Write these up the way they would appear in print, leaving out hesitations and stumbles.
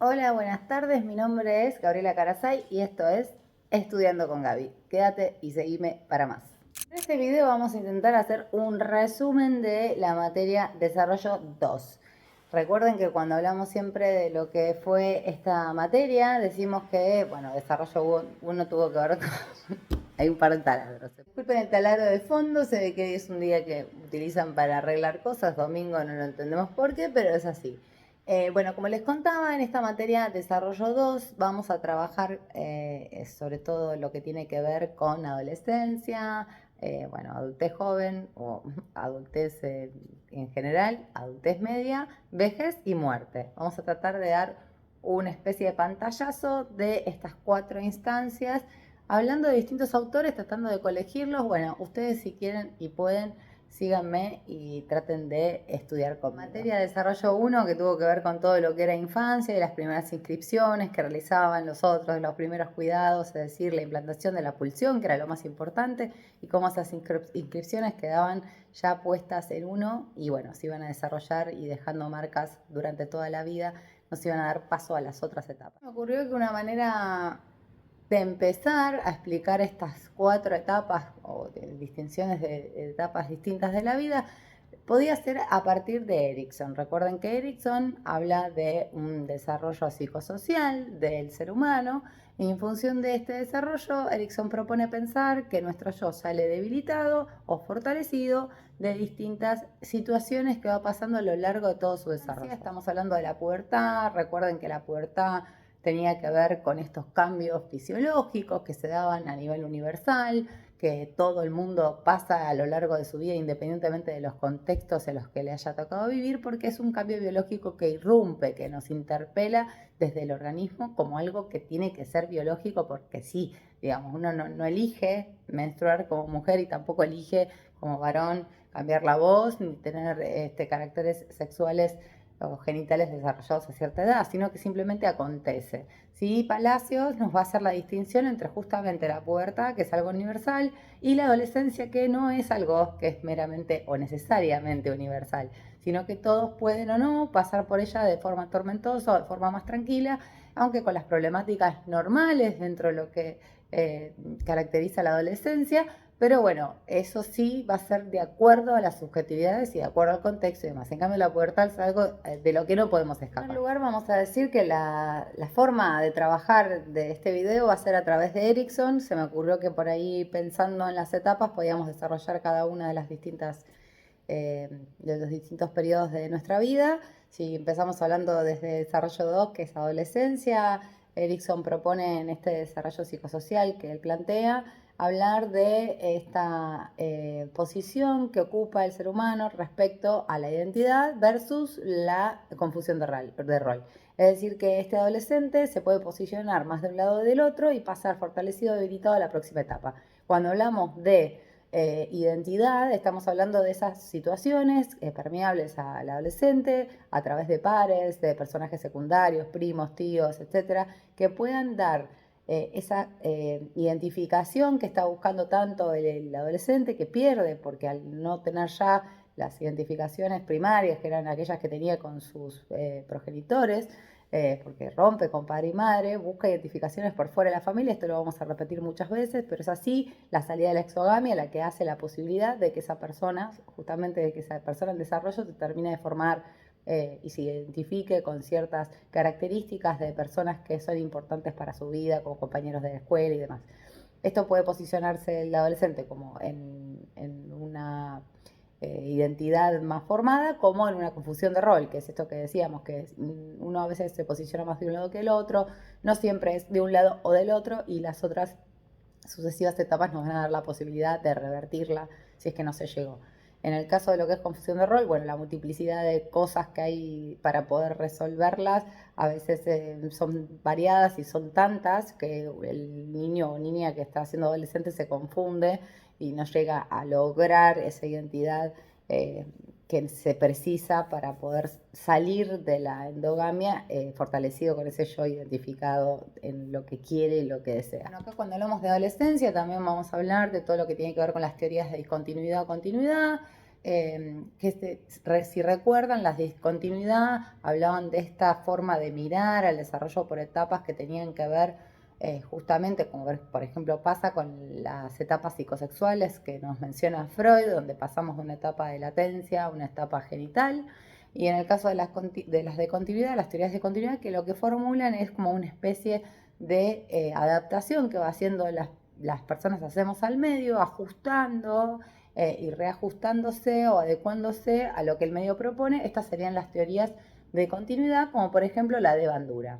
Hola, buenas tardes. Mi nombre es Gabriela Carasay y esto es Estudiando con Gaby. Quédate y seguime para más. En este video vamos a intentar hacer un resumen de la materia Desarrollo 2. Recuerden que cuando hablamos siempre de lo que fue esta materia, decimos que, bueno, Desarrollo 1 tuvo que ver con... Hay un par de taladros. Disculpen el taladro de fondo, se ve que hoy es un día que utilizan para arreglar cosas, domingo no lo entendemos por qué, pero es así. Bueno, como les contaba, en esta materia Desarrollo 2 vamos a trabajar sobre todo lo que tiene que ver con adolescencia, bueno, adultez joven o adultez en general, adultez media, vejez y muerte. Vamos a tratar de dar una especie de pantallazo de estas 4 instancias, hablando de distintos autores, tratando de colegirlos. Bueno, ustedes si quieren y pueden, síganme y traten de estudiar conmigo. Materia de desarrollo 1, que tuvo que ver con todo lo que era infancia y las primeras inscripciones que realizaban los otros, los primeros cuidados, es decir, la implantación de la pulsión, que era lo más importante, y cómo esas inscripciones quedaban ya puestas en uno y bueno, se iban a desarrollar y dejando marcas durante toda la vida, nos iban a dar paso a las otras etapas. Me ocurrió que una manera de empezar a explicar estas 4 etapas o de distinciones de etapas distintas de la vida podía ser a partir de Erikson. Recuerden que Erikson habla de un desarrollo psicosocial del ser humano y en función de este desarrollo, Erikson propone pensar que nuestro yo sale debilitado o fortalecido de distintas situaciones que va pasando a lo largo de todo su desarrollo. Estamos hablando de la pubertad. Recuerden que la pubertad tenía que ver con estos cambios fisiológicos que se daban a nivel universal, que todo el mundo pasa a lo largo de su vida independientemente de los contextos en los que le haya tocado vivir, porque es un cambio biológico que irrumpe, que nos interpela desde el organismo como algo que tiene que ser biológico, porque sí, digamos, uno no elige menstruar como mujer y tampoco elige como varón cambiar la voz ni tener caracteres sexuales o genitales desarrollados a cierta edad, sino que simplemente acontece. ¿Sí? Palacios nos va a hacer la distinción entre justamente la pubertad, que es algo universal, y la adolescencia, que no es algo que es meramente o necesariamente universal, sino que todos pueden o no pasar por ella de forma tormentosa o de forma más tranquila, aunque con las problemáticas normales dentro de lo que caracteriza la adolescencia. Pero bueno, eso sí va a ser de acuerdo a las subjetividades y de acuerdo al contexto y demás. En cambio, la pubertad es algo de lo que no podemos escapar. En primer lugar, vamos a decir que la forma de trabajar de este video va a ser a través de Erikson. Se me ocurrió que por ahí, pensando en las etapas, podíamos desarrollar cada una de las distintas de los distintos periodos de nuestra vida. Si empezamos hablando desde desarrollo 2, que es adolescencia, Erikson propone en este desarrollo psicosocial que él plantea hablar de esta posición que ocupa el ser humano respecto a la identidad versus la confusión de rol. Es decir, que este adolescente se puede posicionar más de un lado o del otro y pasar fortalecido o debilitado a la próxima etapa. Cuando hablamos de identidad, estamos hablando de esas situaciones permeables al adolescente a través de pares, de personajes secundarios, primos, tíos, etcétera, que puedan dar esa identificación que está buscando tanto el adolescente, que pierde porque al no tener ya las identificaciones primarias, que eran aquellas que tenía con sus progenitores, porque rompe con padre y madre, busca identificaciones por fuera de la familia. Esto lo vamos a repetir muchas veces, pero es así la salida de la exogamia la que hace la posibilidad de que esa persona, justamente de que esa persona en desarrollo, se termine de formar y se identifique con ciertas características de personas que son importantes para su vida, como compañeros de la escuela y demás. Esto puede posicionarse el adolescente como en una identidad más formada, como en una confusión de rol, que es esto que decíamos, que uno a veces se posiciona más de un lado que el otro, no siempre es de un lado o del otro, y las otras sucesivas etapas nos van a dar la posibilidad de revertirla si es que no se llegó. En el caso de lo que es confusión de rol, bueno, la multiplicidad de cosas que hay para poder resolverlas a veces son variadas y son tantas que el niño o niña que está siendo adolescente se confunde y no llega a lograr esa identidad que se precisa para poder salir de la endogamia fortalecido con ese yo identificado en lo que quiere y lo que desea. Bueno, acá cuando hablamos de adolescencia también vamos a hablar de todo lo que tiene que ver con las teorías de discontinuidad o continuidad, si recuerdan, las discontinuidad hablaban de esta forma de mirar al desarrollo por etapas que tenían que ver justamente, como por ejemplo pasa con las etapas psicosexuales que nos menciona Freud, donde pasamos de una etapa de latencia a una etapa genital. Y en el caso de continuidad, las teorías de continuidad, que lo que formulan es como una especie de adaptación que va haciendo las personas hacemos al medio, ajustando y reajustándose o adecuándose a lo que el medio propone. Estas serían las teorías de continuidad, como por ejemplo la de Bandura.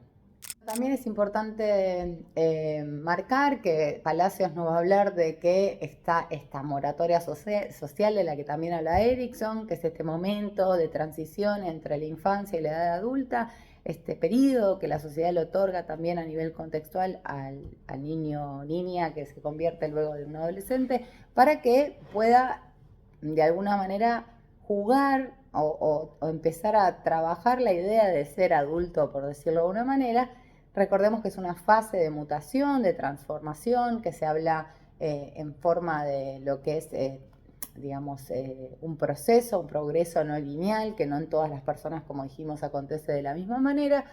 También es importante marcar que Palacios nos va a hablar de que está esta moratoria social de la que también habla Erickson, que es este momento de transición entre la infancia y la edad adulta, este periodo que la sociedad le otorga también a nivel contextual al niño o niña que se convierte luego de un adolescente, para que pueda de alguna manera jugar o empezar a trabajar la idea de ser adulto, por decirlo de alguna manera. Recordemos que es una fase de mutación, de transformación, que se habla en forma de lo que es, digamos, un proceso, un progreso no lineal, que no en todas las personas, como dijimos, acontece de la misma manera.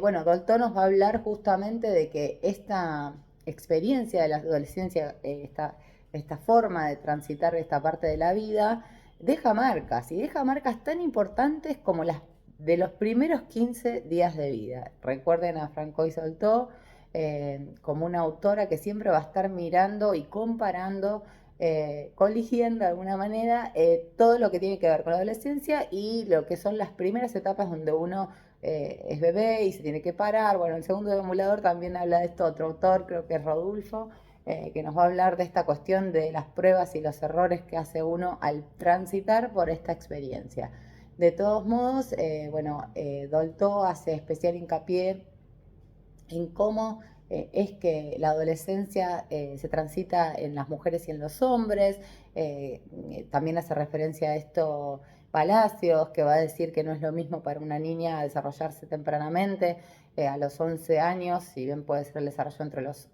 Bueno, Dolto nos va a hablar justamente de que esta experiencia de la adolescencia, esta forma de transitar esta parte de la vida, deja marcas, y deja marcas tan importantes como las de los primeros 15 días de vida. Recuerden a Francois Dolto como una autora que siempre va a estar mirando y comparando, coligiendo de alguna manera todo lo que tiene que ver con la adolescencia y lo que son las primeras etapas donde uno es bebé y se tiene que parar. Bueno, el segundo emulador también habla de esto, otro autor, creo que es Rodulfo, que nos va a hablar de esta cuestión de las pruebas y los errores que hace uno al transitar por esta experiencia. De todos modos, Dolto hace especial hincapié en cómo es que la adolescencia se transita en las mujeres y en los hombres. También hace referencia a esto Palacios, que va a decir que no es lo mismo para una niña desarrollarse tempranamente a los 11 años, si bien puede ser el desarrollo entre los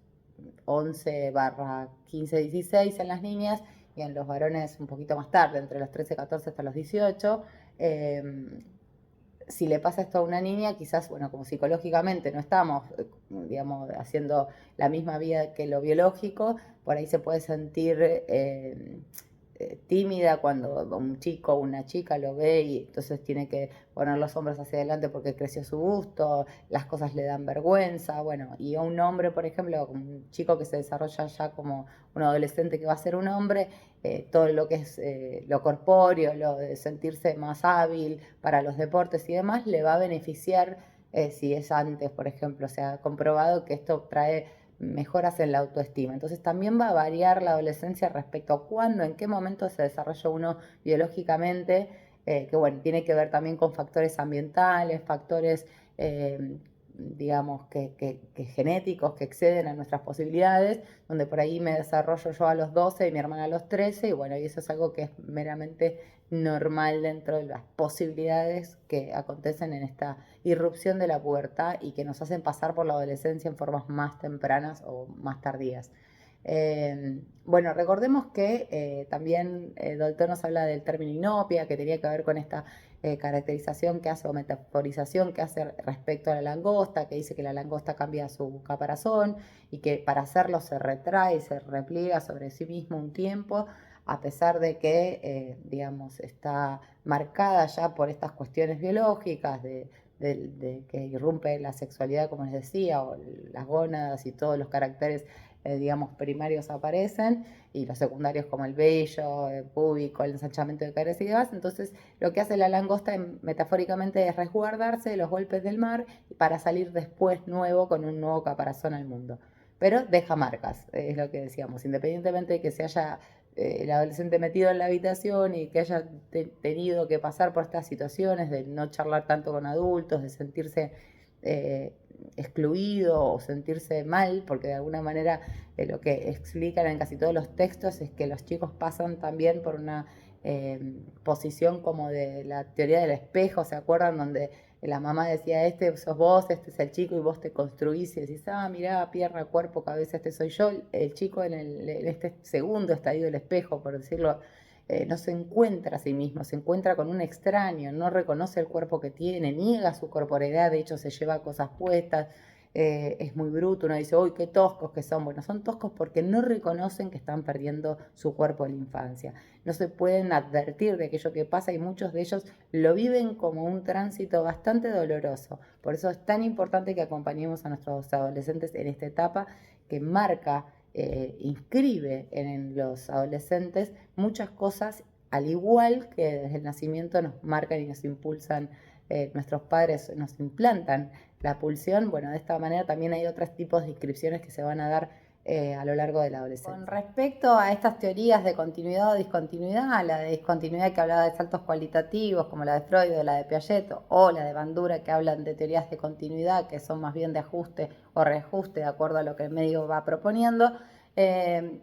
11/15, 16 en las niñas, y en los varones un poquito más tarde, entre los 13, 14 hasta los 18. Si le pasa esto a una niña, quizás, bueno, como psicológicamente no estamos, digamos, haciendo la misma vida que lo biológico, por ahí se puede sentir tímida cuando un chico o una chica lo ve y entonces tiene que poner los hombros hacia adelante porque creció su busto, las cosas le dan vergüenza, bueno, y a un hombre, por ejemplo, un chico que se desarrolla ya como un adolescente que va a ser un hombre, todo lo que es lo corpóreo, lo de sentirse más hábil para los deportes y demás, le va a beneficiar si es antes, por ejemplo. Se ha comprobado que esto trae mejoras en la autoestima. Entonces también va a variar la adolescencia respecto a cuándo, en qué momento se desarrolla uno biológicamente, que bueno, tiene que ver también con factores ambientales, factores digamos, genéticos que exceden a nuestras posibilidades, donde por ahí me desarrollo yo a los 12 y mi hermana a los 13, y bueno, y eso es algo que es meramente normal dentro de las posibilidades que acontecen en esta irrupción de la pubertad y que nos hacen pasar por la adolescencia en formas más tempranas o más tardías. Bueno, recordemos que también Dolto nos habla del término inopia, que tenía que ver con esta caracterización que hace o metaforización que hace respecto a la langosta, que dice que la langosta cambia su caparazón y que para hacerlo se retrae, se repliega sobre sí mismo un tiempo, a pesar de que, digamos, está marcada ya por estas cuestiones biológicas de que irrumpe la sexualidad, como les decía, o las gónadas y todos los caracteres digamos, primarios aparecen, y los secundarios como el vello púbico, el ensanchamiento de caras y demás. Entonces, lo que hace la langosta metafóricamente es resguardarse de los golpes del mar para salir después nuevo con un nuevo caparazón al mundo. Pero deja marcas, es lo que decíamos, independientemente de que se haya el adolescente metido en la habitación y que haya tenido que pasar por estas situaciones de no charlar tanto con adultos, de sentirse excluido o sentirse mal, porque de alguna manera lo que explican en casi todos los textos es que los chicos pasan también por una posición como de la teoría del espejo, ¿se acuerdan? Donde la mamá decía, este sos vos, este es el chico, y vos te construís y decís, mirá, pierna, cuerpo, cabeza, este soy yo, el chico en este segundo estadio del espejo, por decirlo no se encuentra a sí mismo, se encuentra con un extraño, no reconoce el cuerpo que tiene, niega su corporeidad, de hecho se lleva cosas puestas, es muy bruto, uno dice, uy, qué toscos que son. Bueno, son toscos porque no reconocen que están perdiendo su cuerpo en la infancia. No se pueden advertir de aquello que pasa y muchos de ellos lo viven como un tránsito bastante doloroso. Por eso es tan importante que acompañemos a nuestros adolescentes en esta etapa que marca, inscribe en los adolescentes muchas cosas, al igual que desde el nacimiento nos marcan y nos impulsan, nuestros padres nos implantan la pulsión. Bueno, de esta manera también hay otros tipos de inscripciones que se van a dar a lo largo de la adolescencia. Con respecto a estas teorías de continuidad o discontinuidad, la de discontinuidad que hablaba de saltos cualitativos, como la de Freud o la de Piaget, o la de Bandura, que hablan de teorías de continuidad, que son más bien de ajuste o reajuste de acuerdo a lo que el medio va proponiendo,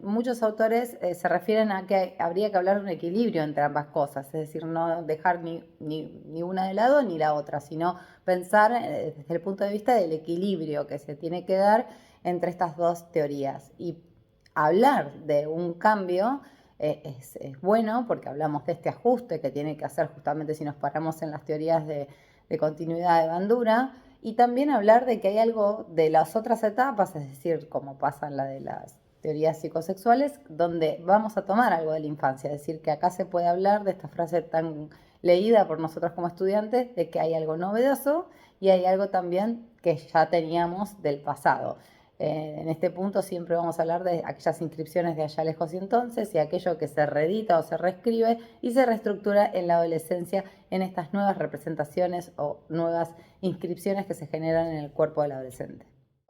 muchos autores se refieren a que habría que hablar de un equilibrio entre ambas cosas, es decir, no dejar ni una de lado ni la otra, sino pensar desde el punto de vista del equilibrio que se tiene que dar entre estas dos teorías. Y hablar de un cambio es bueno porque hablamos de este ajuste que tiene que hacer justamente si nos paramos en las teorías de continuidad de Bandura, y también hablar de que hay algo de las otras etapas, es decir, como pasa en la de las teorías psicosexuales, donde vamos a tomar algo de la infancia, es decir, que acá se puede hablar de esta frase tan leída por nosotros como estudiantes, de que hay algo novedoso y hay algo también que ya teníamos del pasado. En este punto siempre vamos a hablar de aquellas inscripciones de allá lejos y entonces, y aquello que se reedita o se reescribe y se reestructura en la adolescencia en estas nuevas representaciones o nuevas inscripciones que se generan en el cuerpo del adolescente.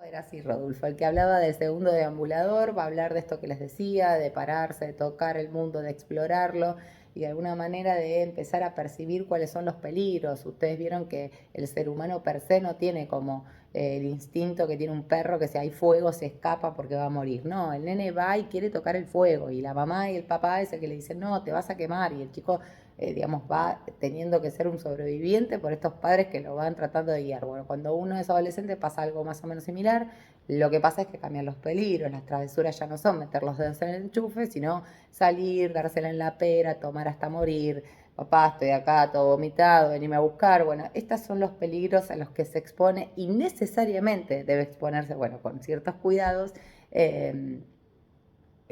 Era así, Rodolfo, el que hablaba del segundo deambulador va a hablar de esto que les decía, de pararse, de tocar el mundo, de explorarlo y de alguna manera de empezar a percibir cuáles son los peligros. Ustedes vieron que el ser humano per se no tiene como el instinto que tiene un perro, que si hay fuego se escapa porque va a morir. No, el nene va y quiere tocar el fuego y la mamá y el papá es el que le dicen, no, te vas a quemar, y el chico digamos, va teniendo que ser un sobreviviente por estos padres que lo van tratando de guiar. Bueno, cuando uno es adolescente pasa algo más o menos similar. Lo que pasa es que cambian los peligros, las travesuras ya no son meter los dedos en el enchufe, sino salir, dársela en la pera, tomar hasta morir. Papá, estoy acá todo vomitado, venime a buscar. Bueno, estos son los peligros a los que se expone y necesariamente debe exponerse, bueno, con ciertos cuidados,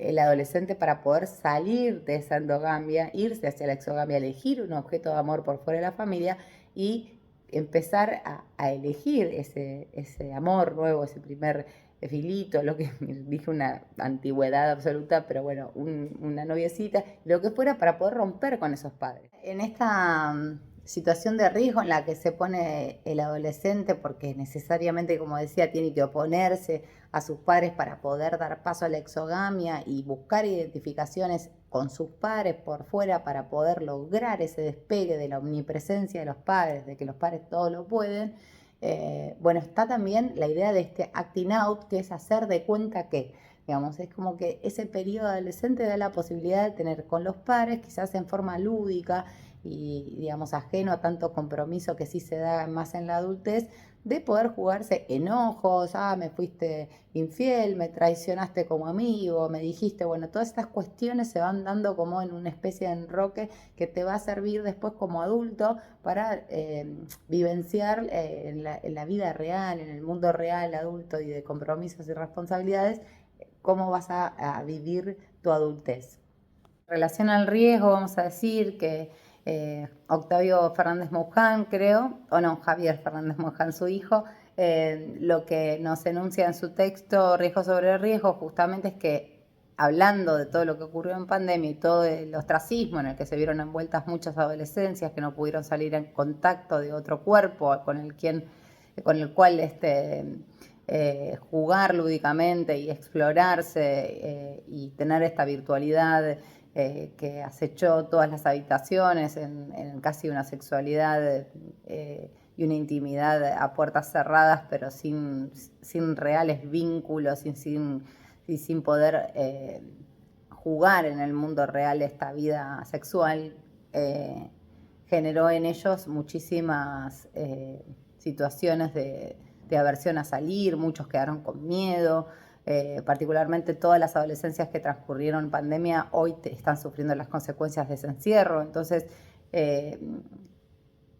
el adolescente para poder salir de esa endogamia, irse hacia la exogamia, elegir un objeto de amor por fuera de la familia y empezar a elegir ese amor nuevo, ese primer filito, lo que dije una antigüedad absoluta, pero bueno, una noviecita, lo que fuera para poder romper con esos padres. En esta situación de riesgo en la que se pone el adolescente, porque necesariamente, como decía, tiene que oponerse a sus padres para poder dar paso a la exogamia y buscar identificaciones con sus padres por fuera para poder lograr ese despegue de la omnipresencia de los padres, de que los padres todo lo pueden. Bueno, está también la idea de este acting out, que es hacer de cuenta que, digamos, es como que ese periodo adolescente da la posibilidad de tener con los padres, quizás en forma lúdica y, digamos, ajeno a tanto compromiso que sí se da más en la adultez, de poder jugarse enojos, me fuiste infiel, me traicionaste como amigo, me dijiste, bueno, todas estas cuestiones se van dando como en una especie de enroque que te va a servir después como adulto para vivenciar en la vida real, en el mundo real adulto y de compromisos y responsabilidades, cómo vas a vivir tu adultez. En relación al riesgo, vamos a decir que Octavio Fernández Mouján, creo, o no, Javier Fernández Mouján, su hijo, lo que nos enuncia en su texto Riesgo sobre Riesgo justamente es que, hablando de todo lo que ocurrió en pandemia y todo el ostracismo en el que se vieron envueltas muchas adolescencias que no pudieron salir en contacto de otro cuerpo con el cual jugar lúdicamente y explorarse y tener esta virtualidad que acechó todas las habitaciones en casi una sexualidad y una intimidad a puertas cerradas, pero sin reales vínculos y sin poder jugar en el mundo real esta vida sexual, generó en ellos muchísimas situaciones de aversión a salir, muchos quedaron con miedo, particularmente todas las adolescencias que transcurrieron en pandemia hoy están sufriendo las consecuencias de ese encierro. Entonces,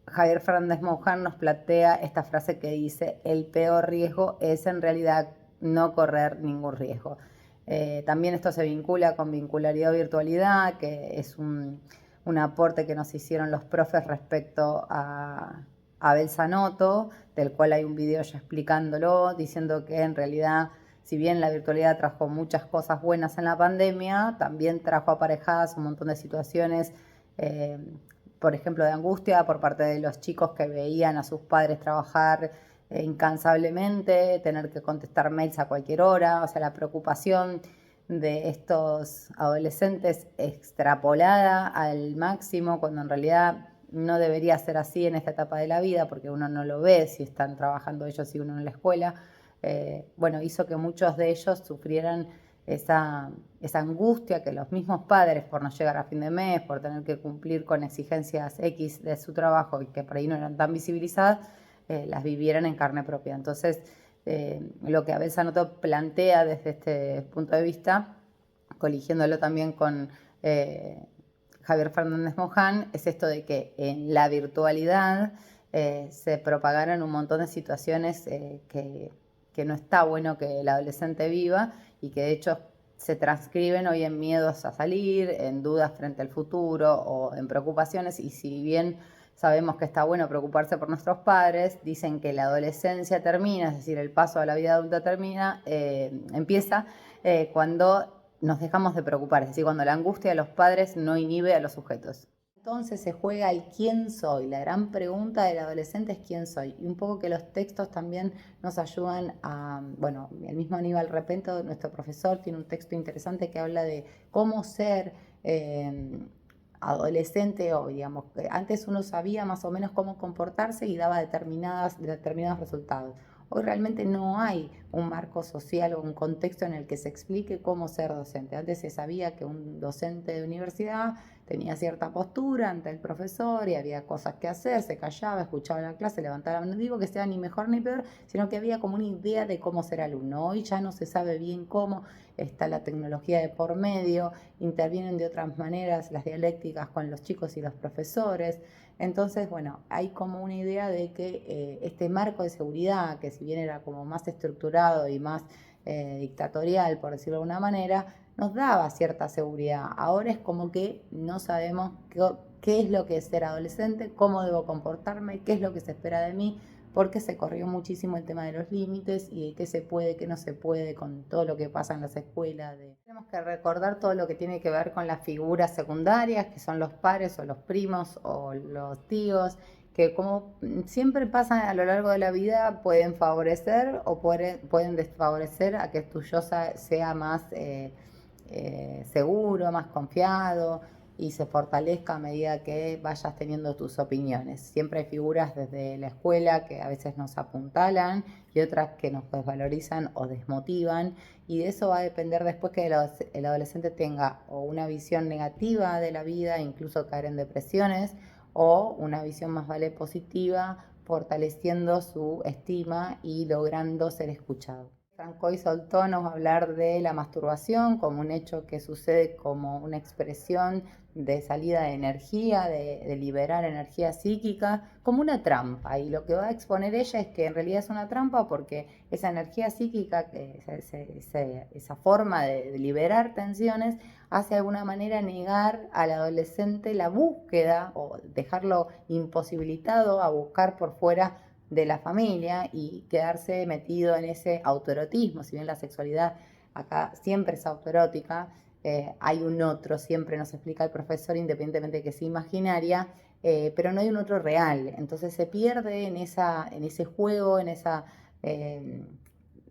Javier Fernández Mouján nos plantea esta frase que dice: el peor riesgo es en realidad no correr ningún riesgo. También esto se vincula con vincularidad o virtualidad, que es un aporte que nos hicieron los profes respecto a Abel Zanotto, del cual hay un video ya explicándolo, diciendo que en realidad, si bien la virtualidad trajo muchas cosas buenas en la pandemia, también trajo aparejadas un montón de situaciones, por ejemplo, de angustia por parte de los chicos que veían a sus padres trabajar incansablemente, tener que contestar mails a cualquier hora, o sea, la preocupación de estos adolescentes extrapolada al máximo, cuando en realidad no debería ser así en esta etapa de la vida, porque uno no lo ve si están trabajando ellos y uno en la escuela. Bueno, hizo que muchos de ellos sufrieran esa angustia que los mismos padres, por no llegar a fin de mes, por tener que cumplir con exigencias X de su trabajo y que por ahí no eran tan visibilizadas, las vivieran en carne propia. Entonces, lo que Abel Zanotto plantea desde este punto de vista, coligiéndolo también con Javier Fernández Mouján, es esto de que en la virtualidad se propagaron un montón de situaciones que no está bueno que el adolescente viva y que de hecho se transcriben hoy en miedos a salir, en dudas frente al futuro o en preocupaciones. Y si bien sabemos que está bueno preocuparse por nuestros padres, dicen que la adolescencia termina, es decir, el paso a la vida adulta empieza cuando nos dejamos de preocupar, es decir, cuando la angustia de los padres no inhibe a los sujetos. Entonces se juega el quién soy. La gran pregunta del adolescente es quién soy. Y un poco que los textos también nos ayudan a, bueno, el mismo Aníbal Repento, nuestro profesor, tiene un texto interesante que habla de cómo ser adolescente, o digamos, que antes uno sabía más o menos cómo comportarse y daba determinados resultados. Hoy realmente no hay un marco social o un contexto en el que se explique cómo ser docente. Antes se sabía que un docente de universidad tenía cierta postura ante el profesor y había cosas que hacer, se callaba, escuchaba la clase, levantaba la mano. No digo que sea ni mejor ni peor, sino que había como una idea de cómo ser alumno. Hoy ya no se sabe bien cómo, está la tecnología de por medio, intervienen de otras maneras las dialécticas con los chicos y los profesores. Entonces, bueno, hay como una idea de que este marco de seguridad, que si bien era como más estructurado y más dictatorial, por decirlo de alguna manera, nos daba cierta seguridad. Ahora es como que no sabemos qué es lo que es ser adolescente, cómo debo comportarme, qué es lo que se espera de mí, porque se corrió muchísimo el tema de los límites y de qué se puede, qué no se puede con todo lo que pasa en las escuelas. Tenemos que recordar todo lo que tiene que ver con las figuras secundarias, que son los padres o los primos o los tíos, que como siempre pasa a lo largo de la vida, pueden favorecer o pueden desfavorecer a que tu yo sea más seguro, más confiado y se fortalezca a medida que vayas teniendo tus opiniones. Siempre hay figuras desde la escuela que a veces nos apuntalan y otras que nos desvalorizan o desmotivan, y de eso va a depender después que el adolescente tenga o una visión negativa de la vida, incluso caer en depresiones, o una visión más positiva, fortaleciendo su estima y logrando ser escuchado. Francois soltó nos va a hablar de la masturbación como un hecho que sucede como una expresión de salida de energía, de liberar energía psíquica, como una trampa. Y lo que va a exponer ella es que en realidad es una trampa porque esa energía psíquica, esa forma de liberar tensiones, hace de alguna manera negar al adolescente la búsqueda o dejarlo imposibilitado a buscar por fuera de la familia y quedarse metido en ese autoerotismo. Si bien la sexualidad acá siempre es autoerótica, hay un otro, siempre nos explica el profesor, independientemente de que sea imaginaria, pero no hay un otro real. Entonces se pierde en ese juego, en esa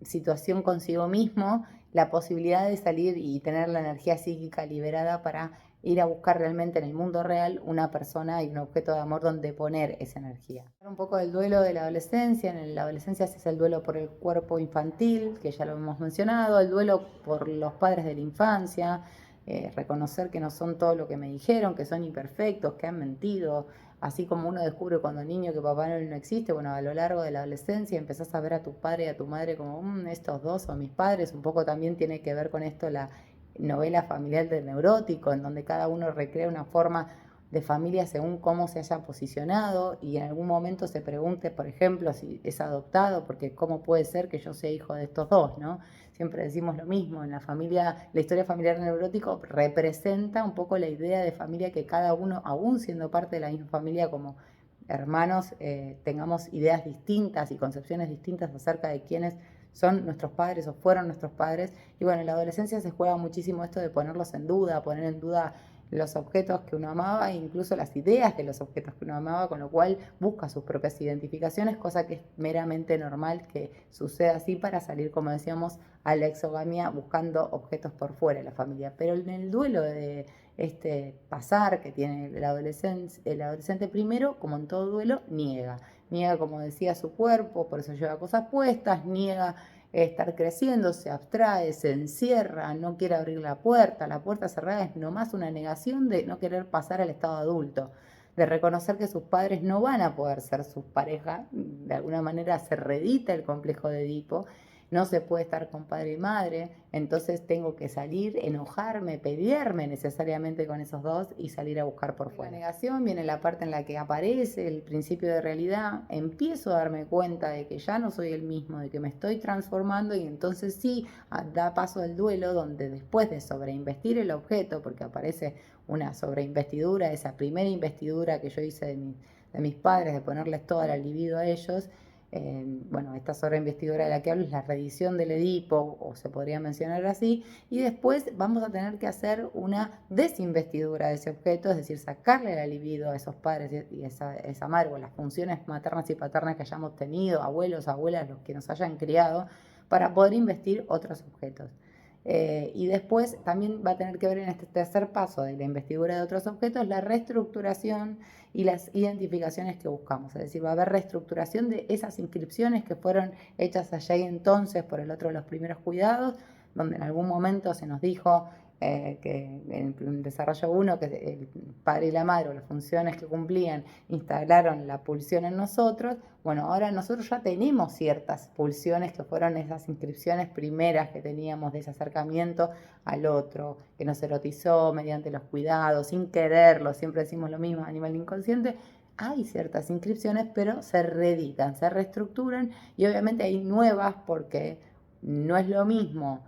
situación consigo mismo, la posibilidad de salir y tener la energía psíquica liberada para ir a buscar realmente en el mundo real una persona y un objeto de amor donde poner esa energía. Un poco del duelo de la adolescencia. En la adolescencia es el duelo por el cuerpo infantil, que ya lo hemos mencionado, el duelo por los padres de la infancia, reconocer que no son todo lo que me dijeron, que son imperfectos, que han mentido, así como uno descubre cuando niño que Papá Noel no existe, bueno, a lo largo de la adolescencia empezás a ver a tu padre y a tu madre como, estos dos son mis padres, un poco también tiene que ver con esto la novela familiar del neurótico, en donde cada uno recrea una forma de familia según cómo se haya posicionado y en algún momento se pregunte, por ejemplo, si es adoptado, porque cómo puede ser que yo sea hijo de estos dos, ¿no? Siempre decimos lo mismo, en la familia, la historia familiar neurótico representa un poco la idea de familia que cada uno, aún siendo parte de la misma familia como hermanos, tengamos ideas distintas y concepciones distintas acerca de quiénes son nuestros padres o fueron nuestros padres. Y bueno, en la adolescencia se juega muchísimo esto de ponerlos en duda, poner en duda los objetos que uno amaba e incluso las ideas de los objetos que uno amaba, con lo cual busca sus propias identificaciones, cosa que es meramente normal que suceda así para salir, como decíamos, a la exogamia buscando objetos por fuera de la familia. Pero en el duelo de este pasar que tiene el adolescente primero, como en todo duelo, niega, como decía, su cuerpo, por eso lleva cosas puestas, niega estar creciendo, se abstrae, se encierra, no quiere abrir la puerta cerrada es nomás una negación de no querer pasar al estado adulto, de reconocer que sus padres no van a poder ser sus parejas, de alguna manera se reedita el complejo de Edipo, no se puede estar con padre y madre, entonces tengo que salir, enojarme, pelearme necesariamente con esos dos y salir a buscar por fuera. La negación viene la parte en la que aparece el principio de realidad, empiezo a darme cuenta de que ya no soy el mismo, de que me estoy transformando y entonces sí da paso al duelo donde después de sobreinvestir el objeto, porque aparece una sobreinvestidura, esa primera investidura que yo hice de mis padres, de ponerles toda la libido a ellos, bueno, esta sobreinvestidura de la que hablo es la reedición del Edipo, o se podría mencionar así, y después vamos a tener que hacer una desinvestidura de ese objeto, es decir, sacarle la libido a esos padres y esa madre, o las funciones maternas y paternas que hayamos tenido, abuelos, abuelas, los que nos hayan criado, para poder investir otros objetos. Y después también va a tener que ver en este tercer paso de la investidura de otros objetos la reestructuración y las identificaciones que buscamos. Es decir, va a haber reestructuración de esas inscripciones que fueron hechas allá y entonces por el otro de los primeros cuidados, donde en algún momento se nos dijo que en el desarrollo 1, que el padre y la madre o las funciones que cumplían instalaron la pulsión en nosotros. Bueno, ahora nosotros ya tenemos ciertas pulsiones que fueron esas inscripciones primeras que teníamos de ese acercamiento al otro, que nos erotizó mediante los cuidados, sin quererlo, siempre decimos lo mismo, animal inconsciente. Hay ciertas inscripciones, pero se reeditan, se reestructuran y obviamente hay nuevas porque no es lo mismo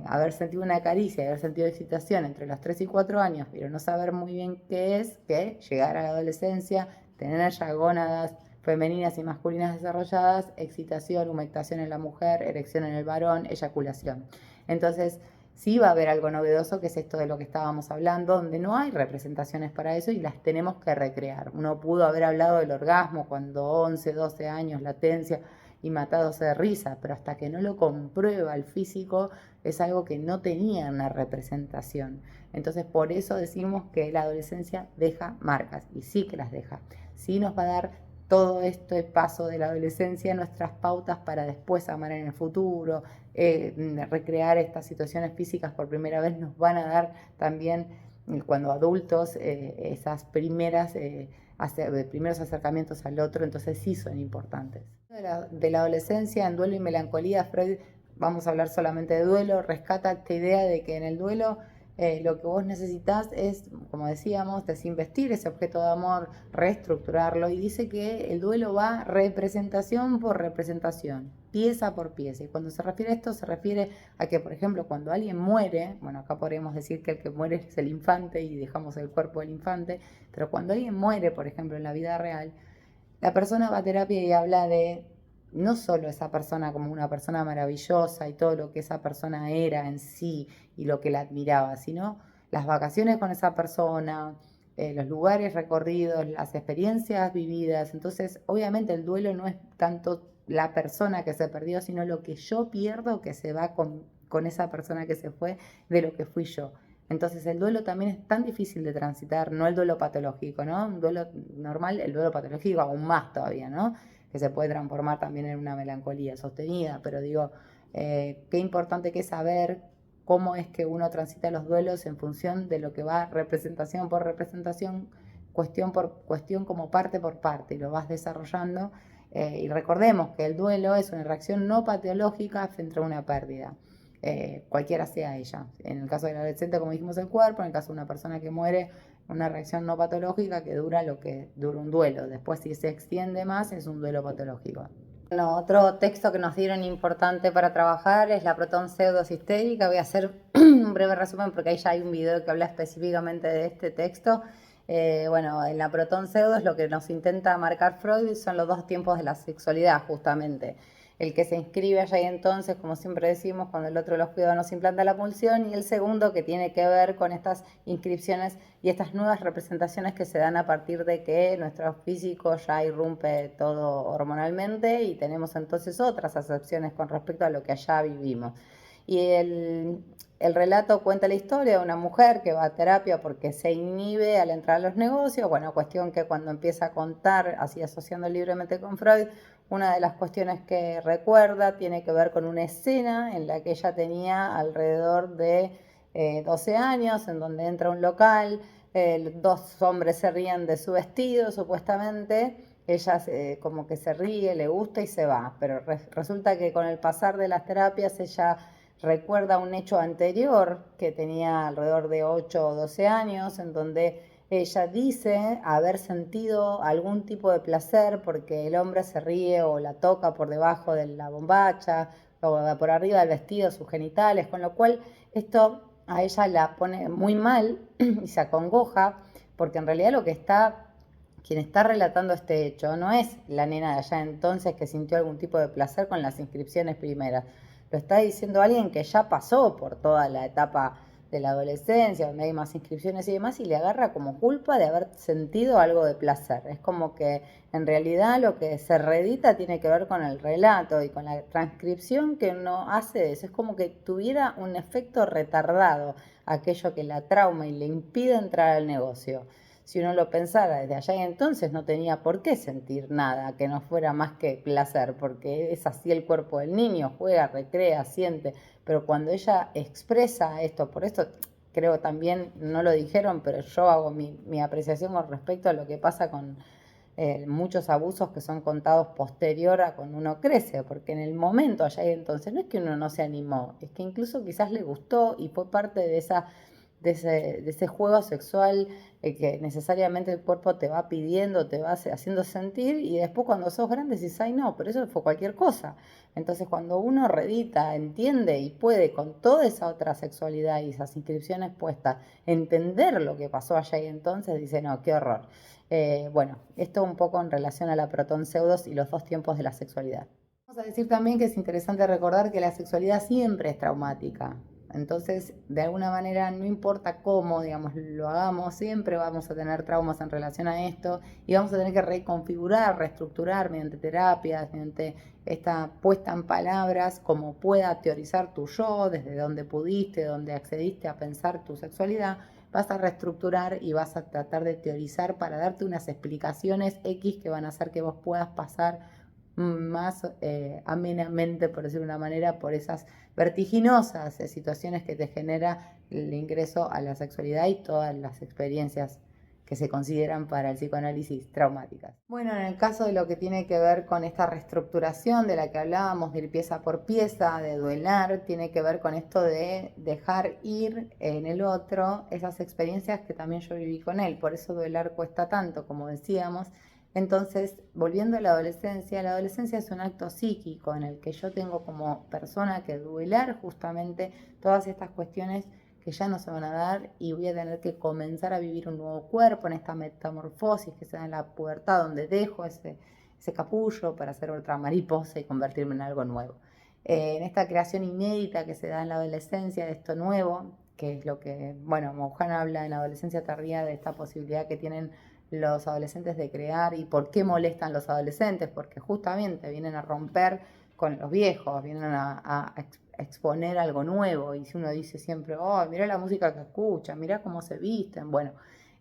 haber sentido una caricia, haber sentido excitación entre los 3 y 4 años, pero no saber muy bien qué es, que llegar a la adolescencia, tener ya gónadas femeninas y masculinas desarrolladas, excitación, humectación en la mujer, erección en el varón, eyaculación. Entonces, sí va a haber algo novedoso, que es esto de lo que estábamos hablando, donde no hay representaciones para eso y las tenemos que recrear. Uno pudo haber hablado del orgasmo cuando 11, 12 años, latencia, y matándose de risa, pero hasta que no lo comprueba el físico es algo que no tenía una representación. Entonces por eso decimos que la adolescencia deja marcas, y sí que las deja. Sí nos va a dar todo este paso de la adolescencia nuestras pautas para después amar en el futuro, recrear estas situaciones físicas por primera vez nos van a dar también cuando adultos esas primeras primeros acercamientos al otro, entonces sí son importantes. De la adolescencia en Duelo y Melancolía, Freud, vamos a hablar solamente de duelo, rescata esta idea de que en el duelo lo que vos necesitas es, como decíamos, desinvestir ese objeto de amor, reestructurarlo, y dice que el duelo va representación por representación, pieza por pieza. Y cuando se refiere a esto, se refiere a que, por ejemplo, cuando alguien muere, bueno, acá podríamos decir que el que muere es el infante y dejamos el cuerpo del infante, pero cuando alguien muere, por ejemplo, en la vida real, la persona va a terapia y habla de no solo esa persona como una persona maravillosa y todo lo que esa persona era en sí y lo que la admiraba, sino las vacaciones con esa persona, los lugares recorridos, las experiencias vividas. Entonces, obviamente el duelo no es tanto la persona que se perdió, sino lo que yo pierdo que se va con esa persona que se fue de lo que fui yo. Entonces el duelo también es tan difícil de transitar, no el duelo patológico, ¿no? Un duelo normal, el duelo patológico aún más todavía, ¿no? Que se puede transformar también en una melancolía sostenida, pero digo, qué importante que es saber cómo es que uno transita los duelos en función de lo que va representación por representación cuestión por cuestión, como parte por parte, y lo vas desarrollando. Y recordemos que el duelo es una reacción no patológica frente a una pérdida, cualquiera sea ella. En el caso del adolescente, como dijimos, el cuerpo; en el caso de una persona que muere, una reacción no patológica que dura lo que dura un duelo. Después, si se extiende más, es un duelo patológico. Bueno, otro texto que nos dieron importante para trabajar es la protón pseudosistérica. Voy a hacer un breve resumen porque ahí ya hay un video que habla específicamente de este texto. Bueno, en la protón pseudo es lo que nos intenta marcar Freud, son los dos tiempos de la sexualidad, justamente. El que se inscribe allá y entonces, como siempre decimos, cuando el otro de los cuidados nos implanta la pulsión, y el segundo que tiene que ver con estas inscripciones y estas nuevas representaciones que se dan a partir de que nuestro físico ya irrumpe todo hormonalmente y tenemos entonces otras acepciones con respecto a lo que allá vivimos. Y el relato cuenta la historia de una mujer que va a terapia porque se inhibe al entrar a los negocios. Bueno, cuestión que cuando empieza a contar, así asociando libremente con Freud, una de las cuestiones que recuerda tiene que ver con una escena en la que ella tenía alrededor de 12 años, en donde entra a un local, dos hombres se ríen de su vestido, supuestamente. Ella como que se ríe, le gusta y se va, pero resulta que con el pasar de las terapias ella recuerda un hecho anterior que tenía alrededor de 8 o 12 años, en donde ella dice haber sentido algún tipo de placer porque el hombre se ríe o la toca por debajo de la bombacha o por arriba del vestido, sus genitales, con lo cual esto a ella la pone muy mal y se acongoja, porque en realidad quien está relatando este hecho no es la nena de allá entonces que sintió algún tipo de placer con las inscripciones primeras. Lo está diciendo alguien que ya pasó por toda la etapa de la adolescencia, donde hay más inscripciones y demás, y le agarra como culpa de haber sentido algo de placer. Es como que en realidad lo que se reedita tiene que ver con el relato y con la transcripción que uno hace de eso. Es como que tuviera un efecto retardado aquello que la trauma y le impide entrar al negocio. Si uno lo pensara desde allá y entonces, no tenía por qué sentir nada que no fuera más que placer, porque es así el cuerpo del niño: juega, recrea, siente. Pero cuando ella expresa esto, por esto creo también, no lo dijeron, pero yo hago mi apreciación con respecto a lo que pasa con muchos abusos que son contados posterior a cuando uno crece, porque en el momento allá y entonces no es que uno no se animó, es que incluso quizás le gustó y fue parte de ese juego sexual que necesariamente el cuerpo te va pidiendo, te va haciendo sentir, y después cuando sos grande decís, ay no, pero eso fue cualquier cosa. Entonces cuando uno reedita, entiende y puede con toda esa otra sexualidad y esas inscripciones puestas, entender lo que pasó allá y entonces, dice, no, qué horror. Bueno, esto un poco en relación a la protón pseudos y los dos tiempos de la sexualidad. Vamos a decir también que es interesante recordar que la sexualidad siempre es traumática. Entonces, de alguna manera, no importa cómo, digamos, lo hagamos, siempre vamos a tener traumas en relación a esto y vamos a tener que reconfigurar, reestructurar mediante terapias, mediante esta puesta en palabras, como pueda teorizar tu yo, desde donde pudiste, donde accediste a pensar tu sexualidad. Vas a reestructurar y vas a tratar de teorizar para darte unas explicaciones X que van a hacer que vos puedas pasar más amenamente, por decirlo de una manera, por esas vertiginosas situaciones que te genera el ingreso a la sexualidad y todas las experiencias que se consideran para el psicoanálisis traumáticas. Bueno, en el caso de lo que tiene que ver con esta reestructuración de la que hablábamos, de ir pieza por pieza, de duelar, tiene que ver con esto de dejar ir en el otro esas experiencias que también yo viví con él. Por eso duelar cuesta tanto, como decíamos. Entonces, volviendo a la adolescencia es un acto psíquico en el que yo tengo como persona que duelar justamente todas estas cuestiones que ya no se van a dar, y voy a tener que comenzar a vivir un nuevo cuerpo en esta metamorfosis que se da en la pubertad, donde dejo ese capullo para ser otra mariposa y convertirme en algo nuevo. En esta creación inédita que se da en la adolescencia de esto nuevo, que es lo que, bueno, Mouján habla en la adolescencia tardía de esta posibilidad que tienen los adolescentes de crear. ¿Y por qué molestan los adolescentes? Porque justamente vienen a romper con los viejos, vienen a exponer algo nuevo. Y si uno dice siempre, oh, mirá la música que escuchan, mirá cómo se visten, bueno,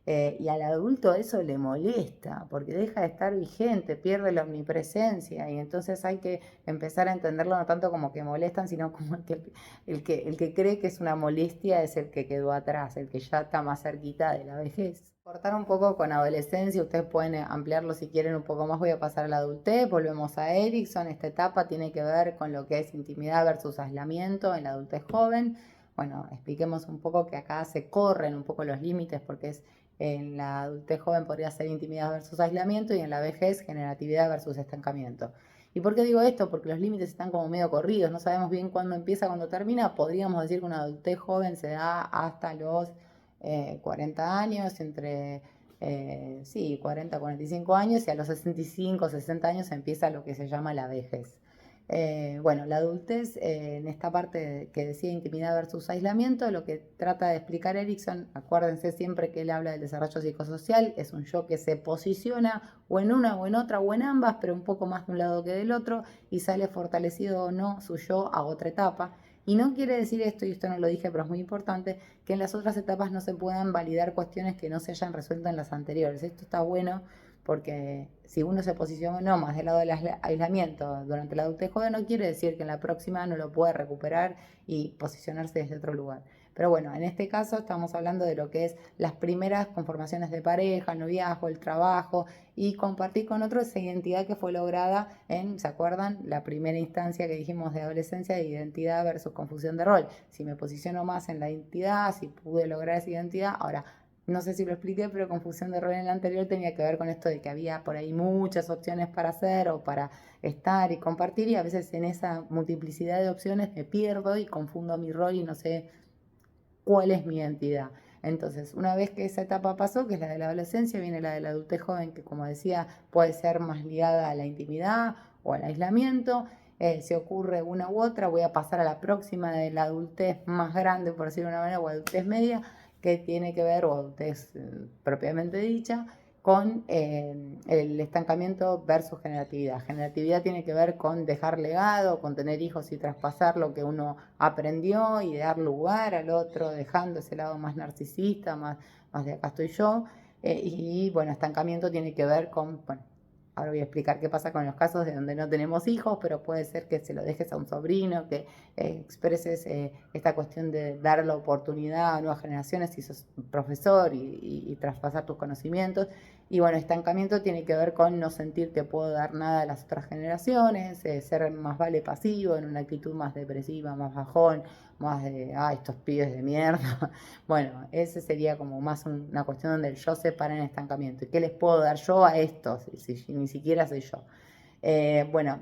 Y al adulto eso le molesta, porque deja de estar vigente, pierde la omnipresencia, y entonces hay que empezar a entenderlo no tanto como que molestan, sino como el que cree que es una molestia es el que quedó atrás, el que ya está más cerquita de la vejez. Cortar un poco con adolescencia, ustedes pueden ampliarlo si quieren un poco más, voy a pasar a la adultez, volvemos a Erikson, esta etapa tiene que ver con lo que es intimidad versus aislamiento en la adultez joven. Bueno, expliquemos un poco que acá se corren un poco los límites porque en la adultez joven podría ser intimidad versus aislamiento y en la vejez generatividad versus estancamiento. ¿Y por qué digo esto? Porque los límites están como medio corridos, no sabemos bien cuándo empieza, cuándo termina. Podríamos decir que una adultez joven se da hasta los 40 años, sí, 40, 45 años, y a los 65, 60 años empieza lo que se llama la vejez. Bueno, la adultez, en esta parte que decía intimidad versus aislamiento, lo que trata de explicar Erikson, acuérdense siempre que él habla del desarrollo psicosocial, es un yo que se posiciona o en una o en otra o en ambas, pero un poco más de un lado que del otro, y sale fortalecido o no su yo a otra etapa. Y no quiere decir esto, y esto no lo dije, pero es muy importante, que en las otras etapas no se puedan validar cuestiones que no se hayan resuelto en las anteriores. Esto está bueno porque si uno se posiciona más del lado del aislamiento durante la adultez joven, no quiere decir que en la próxima no lo pueda recuperar y posicionarse desde otro lugar. Pero bueno, en este caso estamos hablando de lo que es las primeras conformaciones de pareja, el noviazgo, el trabajo y compartir con otros esa identidad que fue lograda en, ¿se acuerdan? La primera instancia que dijimos de adolescencia de identidad versus confusión de rol. Si me posiciono más en la identidad, si pude lograr esa identidad, ahora no sé si lo expliqué, pero confusión de rol en el anterior tenía que ver con esto de que había por ahí muchas opciones para hacer o para estar y compartir, y a veces en esa multiplicidad de opciones me pierdo y confundo mi rol y no sé cuál es mi identidad. Entonces, una vez que esa etapa pasó, que es la de la adolescencia, viene la de la adultez joven, que como decía, puede ser más ligada a la intimidad o al aislamiento. Si ocurre una u otra, voy a pasar a la próxima de la adultez más grande, por decirlo de una manera, o adultez media, que tiene que ver, o adultez propiamente dicha, con el estancamiento versus generatividad. Generatividad tiene que ver con dejar legado, con tener hijos y traspasar lo que uno aprendió y dar lugar al otro, dejando ese lado más narcisista, más de acá estoy yo. Y bueno, estancamiento tiene que ver con, bueno, ahora voy a explicar qué pasa con los casos de donde no tenemos hijos, pero puede ser que se lo dejes a un sobrino, que expreses esta cuestión de dar la oportunidad a nuevas generaciones si sos profesor y traspasar tus conocimientos. Y bueno, estancamiento tiene que ver con no sentir que puedo dar nada a las otras generaciones, ser más vale pasivo, en una actitud más depresiva, más bajón, más de, estos pibes de mierda. Bueno, ese sería como más una cuestión donde el yo se para en estancamiento. ¿Y qué les puedo dar yo a estos? Si ni siquiera soy yo. Bueno,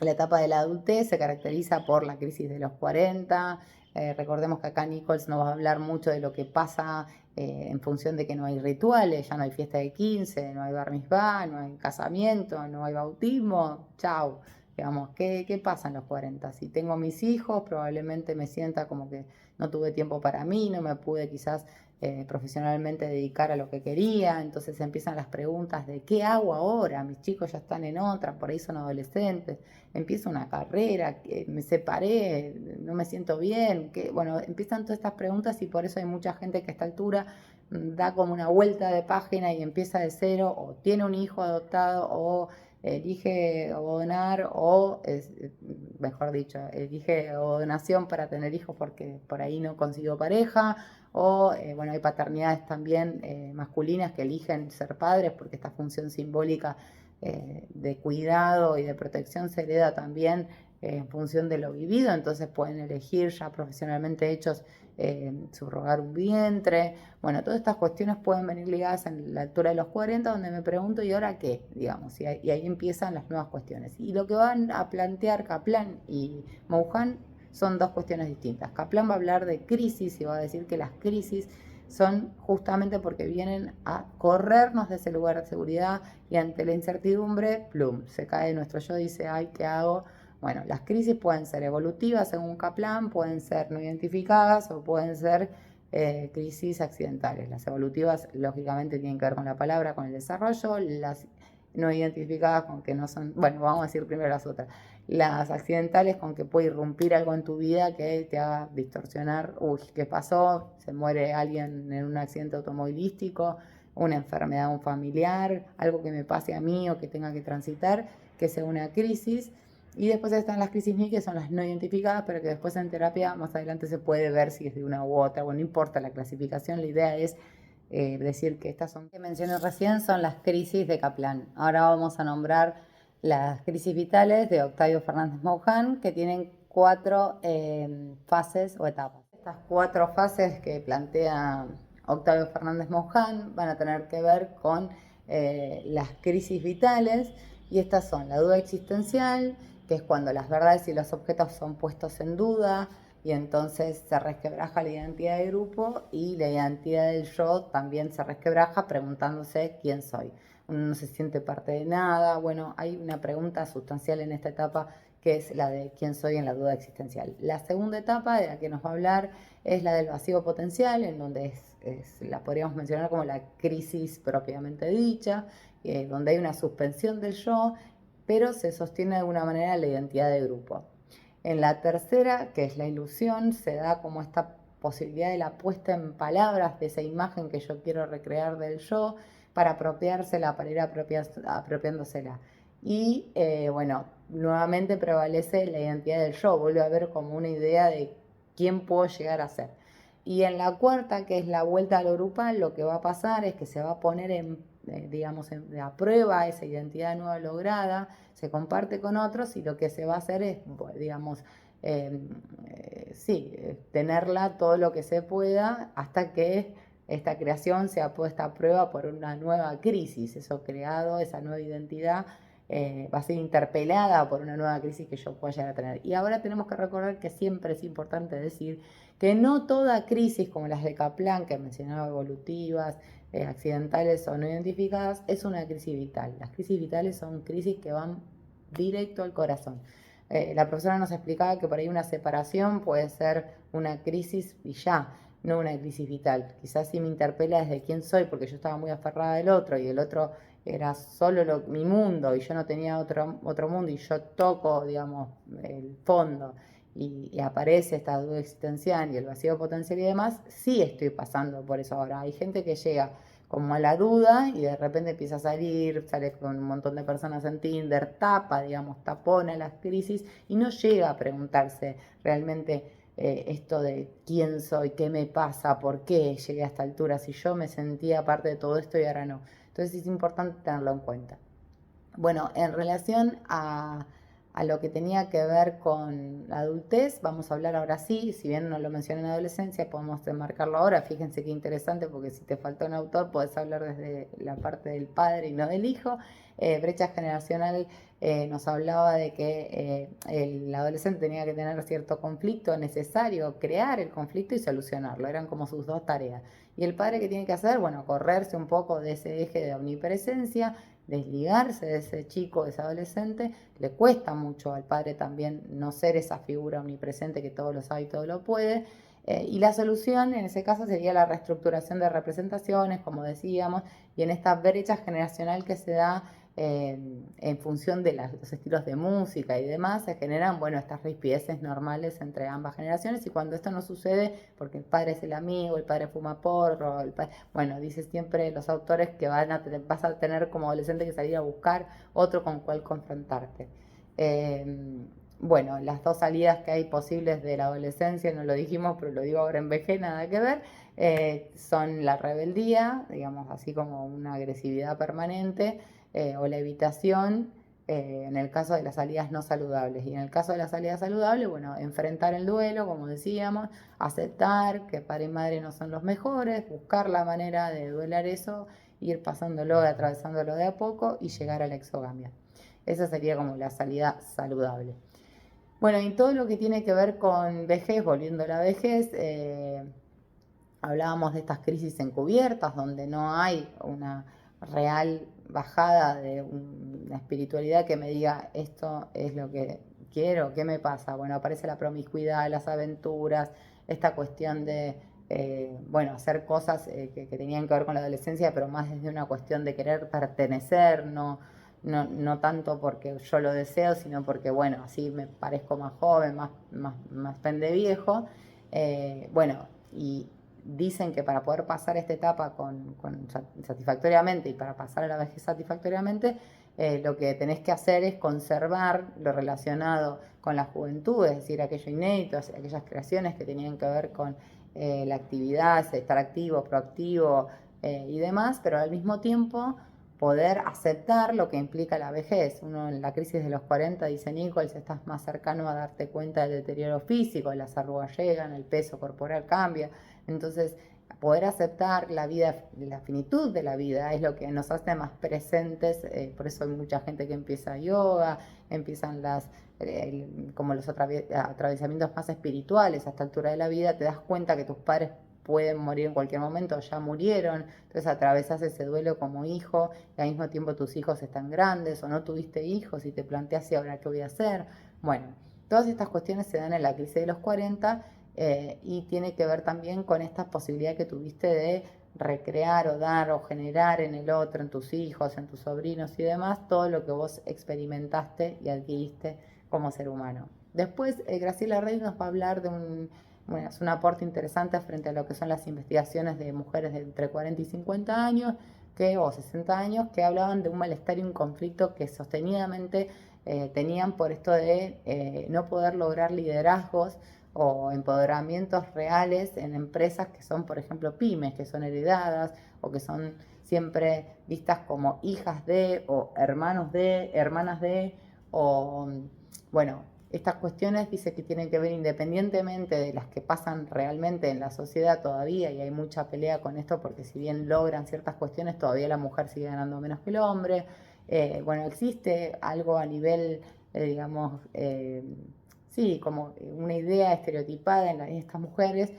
la etapa de la adultez se caracteriza por la crisis de los 40. Recordemos que acá Nichols nos va a hablar mucho de lo que pasa en función de que no hay rituales, ya no hay fiesta de 15, no hay bar mitzvah, no hay casamiento, no hay bautismo. Chau. Digamos, ¿qué pasa en los 40? Si tengo mis hijos, probablemente me sienta como que no tuve tiempo para mí, no me pude quizás profesionalmente dedicar a lo que quería. Entonces empiezan las preguntas de ¿qué hago ahora? Mis chicos ya están en otra, por ahí son adolescentes, empiezo una carrera, me separé, no me siento bien, bueno, empiezan todas estas preguntas y por eso hay mucha gente que a esta altura da como una vuelta de página y empieza de cero, o tiene un hijo adoptado, o elige o donar, o mejor dicho, elige o donación para tener hijos porque por ahí no consiguió pareja, o bueno, hay paternidades también masculinas que eligen ser padres porque esta función simbólica de cuidado y de protección se hereda también en función de lo vivido, entonces pueden elegir ya profesionalmente hechos subrogar un vientre. Bueno, todas estas cuestiones pueden venir ligadas en la altura de los 40, donde me pregunto, ¿y ahora qué? Digamos, y ahí empiezan las nuevas cuestiones. Y lo que van a plantear Kaplan y Mouján son dos cuestiones distintas. Kaplan va a hablar de crisis y va a decir que las crisis son justamente porque vienen a corrernos de ese lugar de seguridad y ante la incertidumbre, plum, se cae nuestro yo, dice, ay, ¿qué hago? Bueno, las crisis pueden ser evolutivas según Kaplan, pueden ser no identificadas o pueden ser crisis accidentales. Las evolutivas, lógicamente, tienen que ver con la palabra, con el desarrollo. Las no identificadas con que no son, bueno, vamos a decir primero las otras. Las accidentales con que puede irrumpir algo en tu vida que te haga distorsionar, uy, ¿qué pasó? Se muere alguien en un accidente automovilístico, una enfermedad de un familiar, algo que me pase a mí o que tenga que transitar, que sea una crisis. Y después están las crisis MI, que son las no identificadas, pero que después en terapia más adelante se puede ver si es de una u otra. Bueno, no importa la clasificación, la idea es decir que estas son que mencioné recién son las crisis de Kaplan. Ahora vamos a nombrar las crisis vitales de Octavio Fernández Mauján, que tienen 4 fases o etapas. Estas 4 fases que plantea Octavio Fernández Mauján van a tener que ver con las crisis vitales, y estas son la duda existencial, que es cuando las verdades y los objetos son puestos en duda, y entonces se resquebraja la identidad de grupo, y la identidad del yo también se resquebraja preguntándose quién soy. Uno no se siente parte de nada. Bueno, hay una pregunta sustancial en esta etapa que es la de quién soy en la duda existencial. La segunda etapa de la que nos va a hablar es la del vacío potencial, en donde la podríamos mencionar como la crisis propiamente dicha, donde hay una suspensión del yo, pero se sostiene de alguna manera la identidad de grupo. En la tercera, que es la ilusión, se da como esta posibilidad de la puesta en palabras de esa imagen que yo quiero recrear del yo, para apropiársela, para ir apropiándosela. Y bueno, nuevamente prevalece la identidad del yo, vuelve a ver como una idea de quién puedo llegar a ser. Y en la cuarta, que es la vuelta a lo grupal, lo que va a pasar es que se va a poner digamos, a prueba esa identidad nueva lograda, se comparte con otros, y lo que se va a hacer es, digamos, tenerla todo lo que se pueda hasta que esta creación sea puesta a prueba por una nueva crisis. Eso creado, esa nueva identidad, va a ser interpelada por una nueva crisis que yo pueda llegar a tener. Y ahora tenemos que recordar que siempre es importante decir que no toda crisis, como las de Kaplan, que mencionaba, evolutivas, accidentales o no identificadas, es una crisis vital. Las crisis vitales son crisis que van directo al corazón. La profesora nos explicaba que por ahí una separación puede ser una crisis y ya, no una crisis vital. Quizás si me interpela desde quién soy, porque yo estaba muy aferrada del otro y el otro era solo mi mundo y yo no tenía otro mundo, y yo toco, digamos, el fondo, y aparece esta duda existencial y el vacío potencial y demás, sí estoy pasando por eso ahora. Hay gente que llega como a la duda y de repente empieza a sale con un montón de personas en Tinder, tapona las crisis y no llega a preguntarse realmente esto de quién soy, qué me pasa, por qué llegué a esta altura, si yo me sentía parte de todo esto y ahora no. Entonces es importante tenerlo en cuenta. Bueno, en relación a lo que tenía que ver con la adultez, vamos a hablar ahora sí, si bien no lo mencioné en adolescencia, podemos enmarcarlo ahora. Fíjense qué interesante, porque si te faltó un autor, podés hablar desde la parte del padre y no del hijo. Brecha generacional nos hablaba de que el adolescente tenía que tener cierto conflicto necesario, crear el conflicto y solucionarlo, eran como sus 2 tareas. Y el padre, ¿qué tiene que hacer? Bueno, correrse un poco de ese eje de omnipresencia, desligarse de ese chico, de ese adolescente. Le cuesta mucho al padre también no ser esa figura omnipresente que todo lo sabe y todo lo puede. Y la solución en ese caso sería la reestructuración de representaciones, como decíamos, y en esta brecha generacional que se da en función de los estilos de música y demás, se generan, bueno, estas rispideces normales entre ambas generaciones. Y cuando esto no sucede, porque el padre es el amigo, el padre fuma porro, bueno, dice siempre los autores que vas a tener como adolescente que salir a buscar otro con cual confrontarte. Bueno, las 2 salidas que hay posibles de la adolescencia, no lo dijimos, pero lo digo ahora en VG, nada que ver, son la rebeldía, digamos, así como una agresividad permanente, o la evitación, en el caso de las salidas no saludables. Y en el caso de las salidas saludables, bueno, enfrentar el duelo, como decíamos, aceptar que padre y madre no son los mejores, buscar la manera de duelar eso, ir pasándolo, atravesándolo de a poco y llegar a la exogamia. Esa sería como la salida saludable. Bueno, y todo lo que tiene que ver con vejez, volviendo a la vejez, hablábamos de estas crisis encubiertas, donde no hay una real bajada de una espiritualidad que me diga esto es lo que quiero, ¿qué me pasa? Bueno, aparece la promiscuidad, las aventuras, esta cuestión de, bueno, hacer cosas que tenían que ver con la adolescencia, pero más desde una cuestión de querer pertenecer, no tanto porque yo lo deseo, sino porque, bueno, así me parezco más joven, más pende viejo. Bueno, y dicen que para poder pasar esta etapa satisfactoriamente y para pasar a la vejez satisfactoriamente, lo que tenés que hacer es conservar lo relacionado con la juventud, es decir, aquello inédito, aquellas creaciones que tenían que ver con la actividad, estar activo, proactivo y demás, pero al mismo tiempo poder aceptar lo que implica la vejez. Uno en la crisis de los 40, dice Nichols, estás más cercano a darte cuenta del deterioro físico, las arrugas llegan, el peso corporal cambia. Entonces, poder aceptar la vida, la finitud de la vida es lo que nos hace más presentes. Por eso hay mucha gente que empieza yoga, empiezan como los atravesamientos más espirituales a esta altura de la vida. Te das cuenta que tus padres pueden morir en cualquier momento, ya murieron, entonces atravesás ese duelo como hijo y al mismo tiempo tus hijos están grandes o no tuviste hijos y te planteas ¿y ahora qué voy a hacer? Bueno, todas estas cuestiones se dan en la crisis de los 40 y tiene que ver también con esta posibilidad que tuviste de recrear o dar o generar en el otro, en tus hijos, en tus sobrinos y demás, todo lo que vos experimentaste y adquiriste como ser humano. Después, Graciela Rey nos va a hablar bueno, es un aporte interesante frente a lo que son las investigaciones de mujeres de entre 40 y 50 años o 60 años que hablaban de un malestar y un conflicto que sostenidamente tenían por esto de no poder lograr liderazgos o empoderamientos reales en empresas que son, por ejemplo, pymes, que son heredadas o que son siempre vistas como hijas de o hermanos de, hermanas de, o bueno, estas cuestiones dice que tienen que ver independientemente de las que pasan realmente en la sociedad todavía, y hay mucha pelea con esto porque si bien logran ciertas cuestiones, todavía la mujer sigue ganando menos que el hombre. Bueno, existe algo a nivel, digamos, sí, como una idea estereotipada en estas mujeres,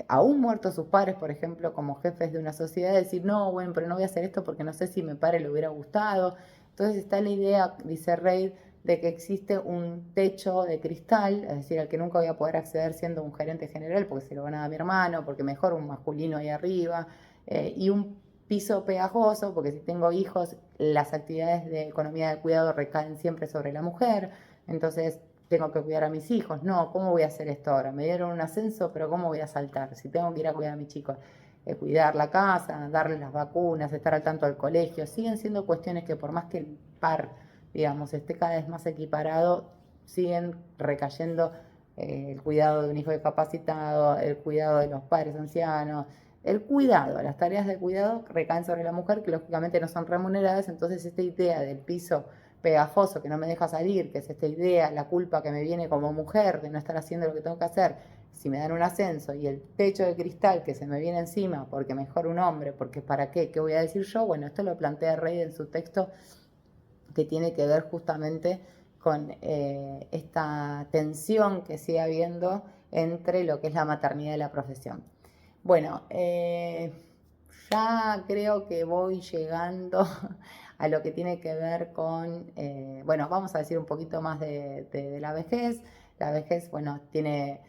aún muertos sus padres, por ejemplo, como jefes de una sociedad, decir, no, bueno, pero no voy a hacer esto porque no sé si a mi padre le hubiera gustado. Entonces está la idea, dice Reid, de que existe un techo de cristal, es decir, al que nunca voy a poder acceder siendo un gerente general porque se lo van a dar a mi hermano, porque mejor un masculino ahí arriba, y un piso pegajoso, porque si tengo hijos, las actividades de economía de cuidado recaen siempre sobre la mujer, entonces tengo que cuidar a mis hijos. No, ¿cómo voy a hacer esto ahora? Me dieron un ascenso, pero ¿cómo voy a saltar? Si tengo que ir a cuidar a mis chicos, cuidar la casa, darles las vacunas, estar al tanto del colegio, siguen siendo cuestiones que por más que el par, digamos, esté cada vez más equiparado, siguen recayendo el cuidado de un hijo discapacitado, el cuidado de los padres ancianos, el cuidado, las tareas de cuidado recaen sobre la mujer que lógicamente no son remuneradas, entonces esta idea del piso pegajoso que no me deja salir, que es esta idea, la culpa que me viene como mujer de no estar haciendo lo que tengo que hacer, si me dan un ascenso y el techo de cristal que se me viene encima porque mejor un hombre, porque para qué voy a decir yo, bueno, esto lo plantea Reid en su texto que tiene que ver justamente con esta tensión que sigue habiendo entre lo que es la maternidad y la profesión. Bueno, ya creo que voy llegando a lo que tiene que ver con, bueno, vamos a decir un poquito más de la vejez. La vejez, bueno, tiene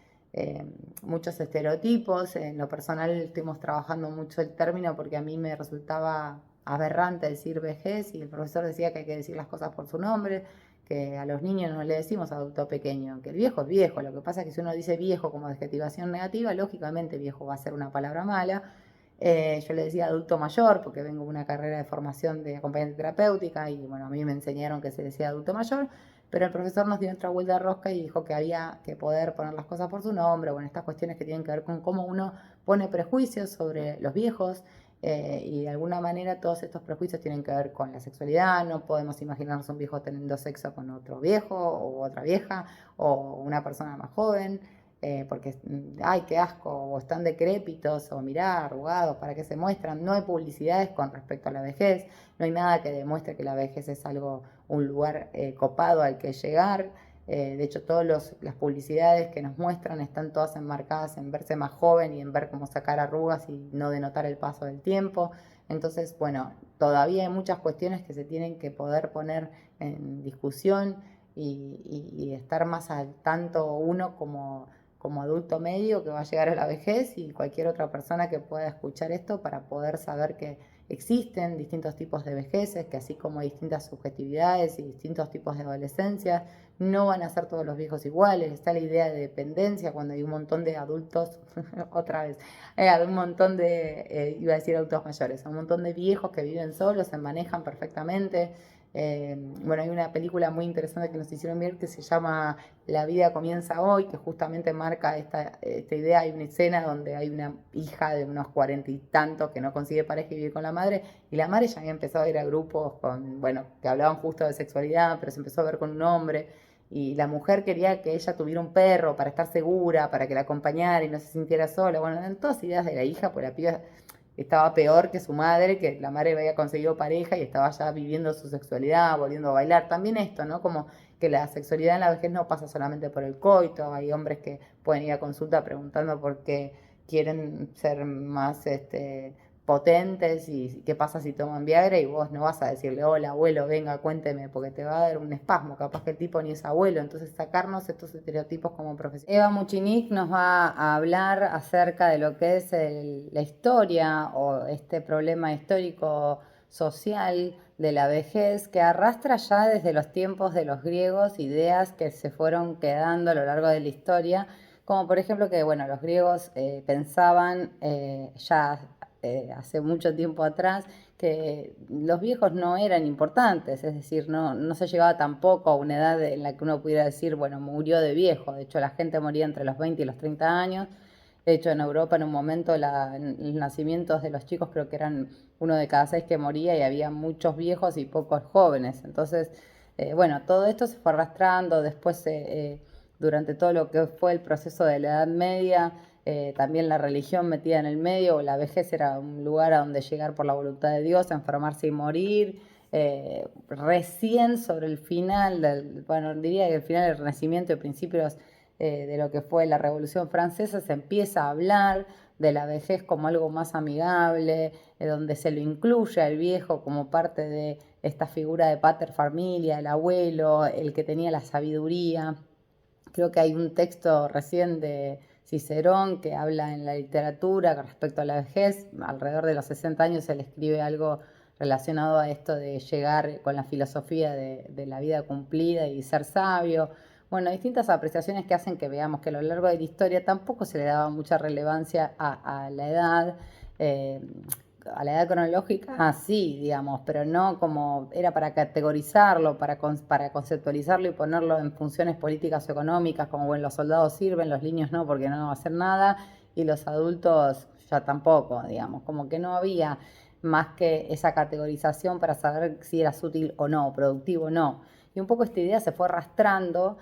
muchos estereotipos. En lo personal estuvimos trabajando mucho el término porque a mí me resultaba aberrante decir vejez y el profesor decía que hay que decir las cosas por su nombre, que a los niños no le decimos adulto pequeño, que el viejo es viejo. Lo que pasa es que si uno dice viejo como adjetivación negativa, lógicamente viejo va a ser una palabra mala. Yo le decía adulto mayor porque vengo de una carrera de formación de acompañante terapéutica y bueno, a mí me enseñaron que se decía adulto mayor, pero el profesor nos dio otra vuelta de rosca y dijo que había que poder poner las cosas por su nombre, bueno, estas cuestiones que tienen que ver con cómo uno pone prejuicios sobre los viejos. Y de alguna manera todos estos prejuicios tienen que ver con la sexualidad. No podemos imaginarnos un viejo teniendo sexo con otro viejo o otra vieja o una persona más joven, porque, ay, qué asco, o están decrépitos, o mirá, arrugados, ¿para qué se muestran? No hay publicidades con respecto a la vejez, no hay nada que demuestre que la vejez es algo, un lugar copado al que llegar. De hecho, todas las publicidades que nos muestran están todas enmarcadas en verse más joven y en ver cómo sacar arrugas y no denotar el paso del tiempo. Entonces, bueno, todavía hay muchas cuestiones que se tienen que poder poner en discusión y estar más al tanto uno como adulto medio que va a llegar a la vejez y cualquier otra persona que pueda escuchar esto para poder saber que existen distintos tipos de vejeces, que así como hay distintas subjetividades y distintos tipos de adolescencia, no van a ser todos los viejos iguales. Está la idea de dependencia cuando hay un montón de adultos, otra vez, un montón de, iba a decir adultos mayores, un montón de viejos que viven solos, se manejan perfectamente. Bueno, hay una película muy interesante que nos hicieron ver que se llama La vida comienza hoy, que justamente marca esta idea. Hay una escena donde hay una hija de unos 40 y tantos que no consigue pareja y vive con la madre, y la madre ya había empezado a ir a grupos con, bueno, que hablaban justo de sexualidad, pero se empezó a ver con un hombre, y la mujer quería que ella tuviera un perro para estar segura, para que la acompañara y no se sintiera sola. Bueno, eran todas ideas de la hija, pues la piba estaba peor que su madre, que la madre había conseguido pareja y estaba ya viviendo su sexualidad, volviendo a bailar. También esto, ¿no? Como que la sexualidad en la vejez no pasa solamente por el coito. Hay hombres que pueden ir a consulta preguntando por qué quieren ser más potentes y qué pasa si toman Viagra, y vos no vas a decirle, hola abuelo, venga, cuénteme, porque te va a dar un espasmo, capaz que el tipo ni es abuelo. Entonces sacarnos estos estereotipos como profesionales. Eva Muchinik nos va a hablar acerca de lo que es la historia o este problema histórico social de la vejez, que arrastra ya desde los tiempos de los griegos ideas que se fueron quedando a lo largo de la historia, como por ejemplo que, bueno, los griegos pensaban ya hace mucho tiempo atrás que los viejos no eran importantes, es decir, no se llegaba tampoco a una edad en la que uno pudiera decir, bueno, murió de viejo. De hecho, la gente moría entre los 20 y los 30 años. De hecho, en Europa en un momento los nacimientos de los chicos creo que eran 1 de cada 6 que moría, y había muchos viejos y pocos jóvenes. Entonces, bueno, todo esto se fue arrastrando. Después, durante todo lo que fue el proceso de la Edad Media, también la religión metida en el medio, o la vejez era un lugar a donde llegar por la voluntad de Dios, enfermarse y morir. Recién sobre el final, bueno, diría que el final del Renacimiento y principios de lo que fue la Revolución Francesa, se empieza a hablar de la vejez como algo más amigable, donde se lo incluye al viejo como parte de esta figura de pater familia, el abuelo, el que tenía la sabiduría. Creo que hay un texto recién de Cicerón que habla en la literatura con respecto a la vejez. Alrededor de los 60 años él escribe algo relacionado a esto de llegar con la filosofía de la vida cumplida y ser sabio. Bueno, distintas apreciaciones que hacen que veamos que a lo largo de la historia tampoco se le daba mucha relevancia a la edad. Eh, a la edad cronológica, sí, digamos, pero no como era para categorizarlo, para conceptualizarlo y ponerlo en funciones políticas o económicas, como, bueno, los soldados sirven, los niños no, porque no van a hacer nada, y los adultos ya tampoco, digamos, como que no había más que esa categorización para saber si eras útil o no, productivo o no. Y un poco esta idea se fue arrastrando.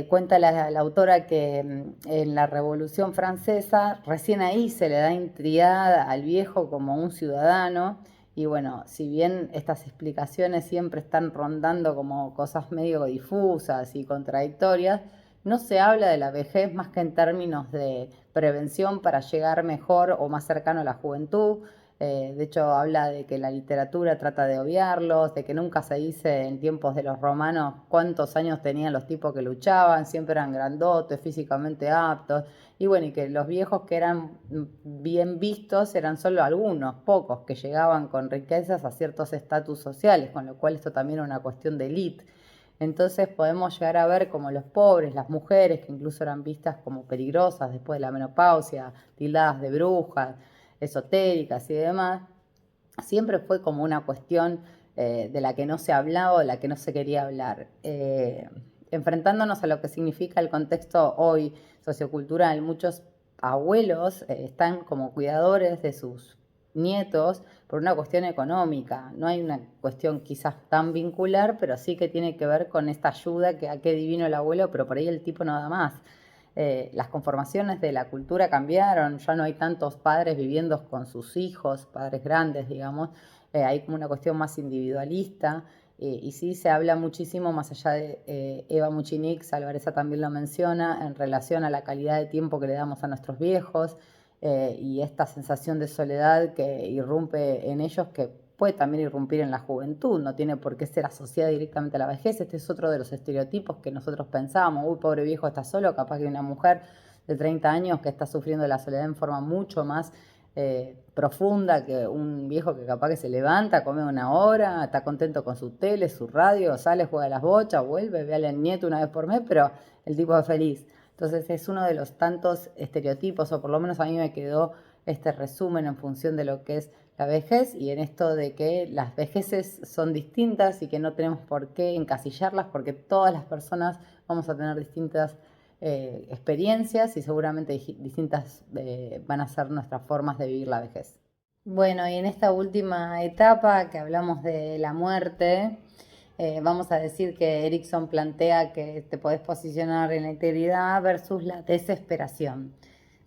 Cuenta la autora que en la Revolución Francesa recién ahí se le da entidad al viejo como un ciudadano, y bueno, si bien estas explicaciones siempre están rondando como cosas medio difusas y contradictorias, no se habla de la vejez más que en términos de prevención para llegar mejor o más cercano a la juventud. De hecho, habla de que la literatura trata de obviarlos, de que nunca se dice en tiempos de los romanos cuántos años tenían los tipos que luchaban, siempre eran grandotes, físicamente aptos, y bueno, y que los viejos que eran bien vistos eran solo algunos, pocos, que llegaban con riquezas a ciertos estatus sociales, con lo cual esto también era una cuestión de élite. Entonces podemos llegar a ver como los pobres, las mujeres, que incluso eran vistas como peligrosas después de la menopausia, tildadas de brujas, esotéricas y demás, siempre fue como una cuestión de la que no se hablaba o de la que no se quería hablar. Enfrentándonos a lo que significa el contexto hoy sociocultural, muchos abuelos están como cuidadores de sus nietos por una cuestión económica. No hay una cuestión quizás tan vincular, pero sí que tiene que ver con esta ayuda que a qué divino el abuelo, pero por ahí el tipo no da más. Las conformaciones de la cultura cambiaron, ya no hay tantos padres viviendo con sus hijos, padres grandes, digamos. Hay como una cuestión más individualista, y sí se habla muchísimo, más allá de Eva Muchinik, Salvareza también lo menciona, en relación a la calidad de tiempo que le damos a nuestros viejos, y esta sensación de soledad que irrumpe en ellos, que puede también irrumpir en la juventud, no tiene por qué ser asociada directamente a la vejez. Este es otro de los estereotipos que nosotros pensamos, uy, pobre viejo está solo, capaz que una mujer de 30 años que está sufriendo la soledad en forma mucho más profunda que un viejo que capaz que se levanta, come una hora, está contento con su tele, su radio, sale, juega a las bochas, vuelve, ve al nieto una vez por mes, pero el tipo es feliz. Entonces es uno de los tantos estereotipos, o por lo menos a mí me quedó este resumen en función de lo que es la vejez y en esto de que las vejeces son distintas y que no tenemos por qué encasillarlas porque todas las personas vamos a tener distintas experiencias y seguramente distintas van a ser nuestras formas de vivir la vejez. Bueno, y en esta última etapa que hablamos de la muerte, vamos a decir que Erikson plantea que te podés posicionar en la integridad versus la desesperación.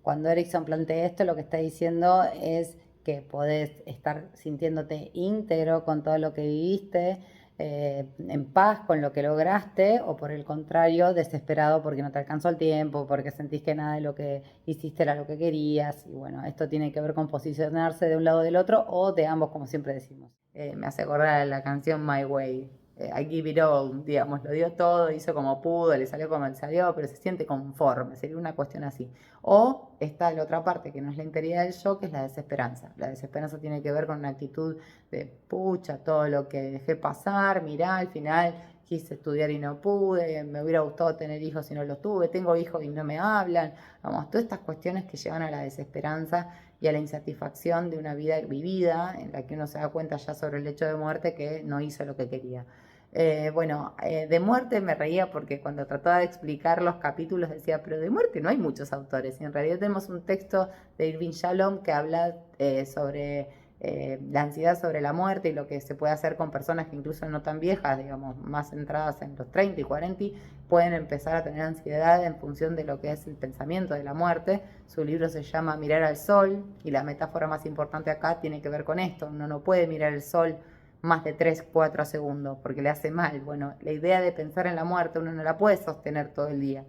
Cuando Erikson plantea esto, lo que está diciendo es que podés estar sintiéndote íntegro con todo lo que viviste, en paz con lo que lograste, o por el contrario, desesperado porque no te alcanzó el tiempo, porque sentís que nada de lo que hiciste era lo que querías. Y bueno, esto tiene que ver con posicionarse de un lado o del otro, o de ambos, como siempre decimos. Me hace acordar a la canción My Way. I give it all, digamos, lo dio todo, hizo como pudo, le salió como le salió, pero se siente conforme, sería una cuestión así. O está la otra parte, que no es la integridad del yo, que es la desesperanza. La desesperanza tiene que ver con una actitud de pucha, todo lo que dejé pasar, mirá, al final quise estudiar y no pude, me hubiera gustado tener hijos y no los tuve, tengo hijos y no me hablan. Vamos, todas estas cuestiones que llevan a la desesperanza y a la insatisfacción de una vida vivida en la que uno se da cuenta ya sobre el hecho de muerte que no hizo lo que quería. De muerte me reía porque cuando trataba de explicar los capítulos decía, pero de muerte no hay muchos autores. Y en realidad tenemos un texto de Irving Yalom que habla sobre la ansiedad sobre la muerte y lo que se puede hacer con personas que incluso no tan viejas, digamos, más entradas en los 30 y 40, pueden empezar a tener ansiedad en función de lo que es el pensamiento de la muerte. Su libro se llama Mirar al Sol y la metáfora más importante acá tiene que ver con esto. Uno no puede mirar el sol más de 3, 4 segundos, porque le hace mal. Bueno, la idea de pensar en la muerte uno no la puede sostener todo el día,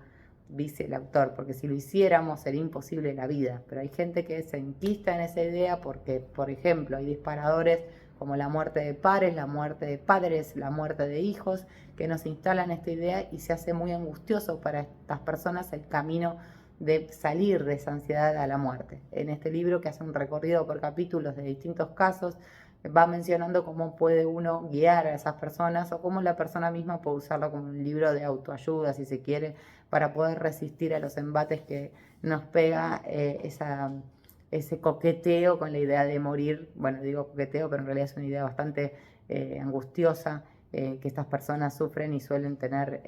dice el autor, porque si lo hiciéramos sería imposible la vida. Pero hay gente que se enquista en esa idea porque, por ejemplo, hay disparadores como la muerte de pares, la muerte de padres, la muerte de hijos, que nos instalan esta idea y se hace muy angustioso para estas personas el camino de salir de esa ansiedad a la muerte. En este libro, que hace un recorrido por capítulos de distintos casos, va mencionando cómo puede uno guiar a esas personas o cómo la persona misma puede usarlo como un libro de autoayuda, si se quiere, para poder resistir a los embates que nos pega ese coqueteo con la idea de morir. Bueno, digo coqueteo, pero en realidad es una idea bastante angustiosa que estas personas sufren y suelen tener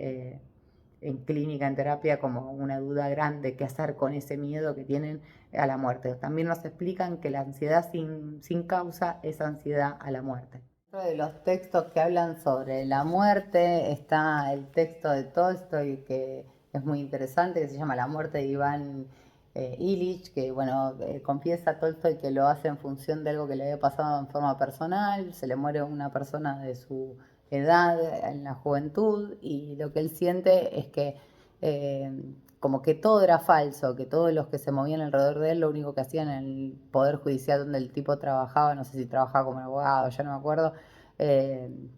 en clínica, en terapia, como una duda grande qué hacer con ese miedo que tienen a la muerte. También nos explican que la ansiedad sin causa es ansiedad a la muerte. Dentro de los textos que hablan sobre la muerte está el texto de Tolstoy, que es muy interesante, que se llama La muerte de Iván Ilich, que bueno, confiesa a Tolstoy que lo hace en función de algo que le había pasado en forma personal. Se le muere una persona de su edad en la juventud y lo que él siente es que como que todo era falso, que todos los que se movían alrededor de él lo único que hacían en el Poder Judicial donde el tipo trabajaba, no sé si trabajaba como abogado, ya no me acuerdo,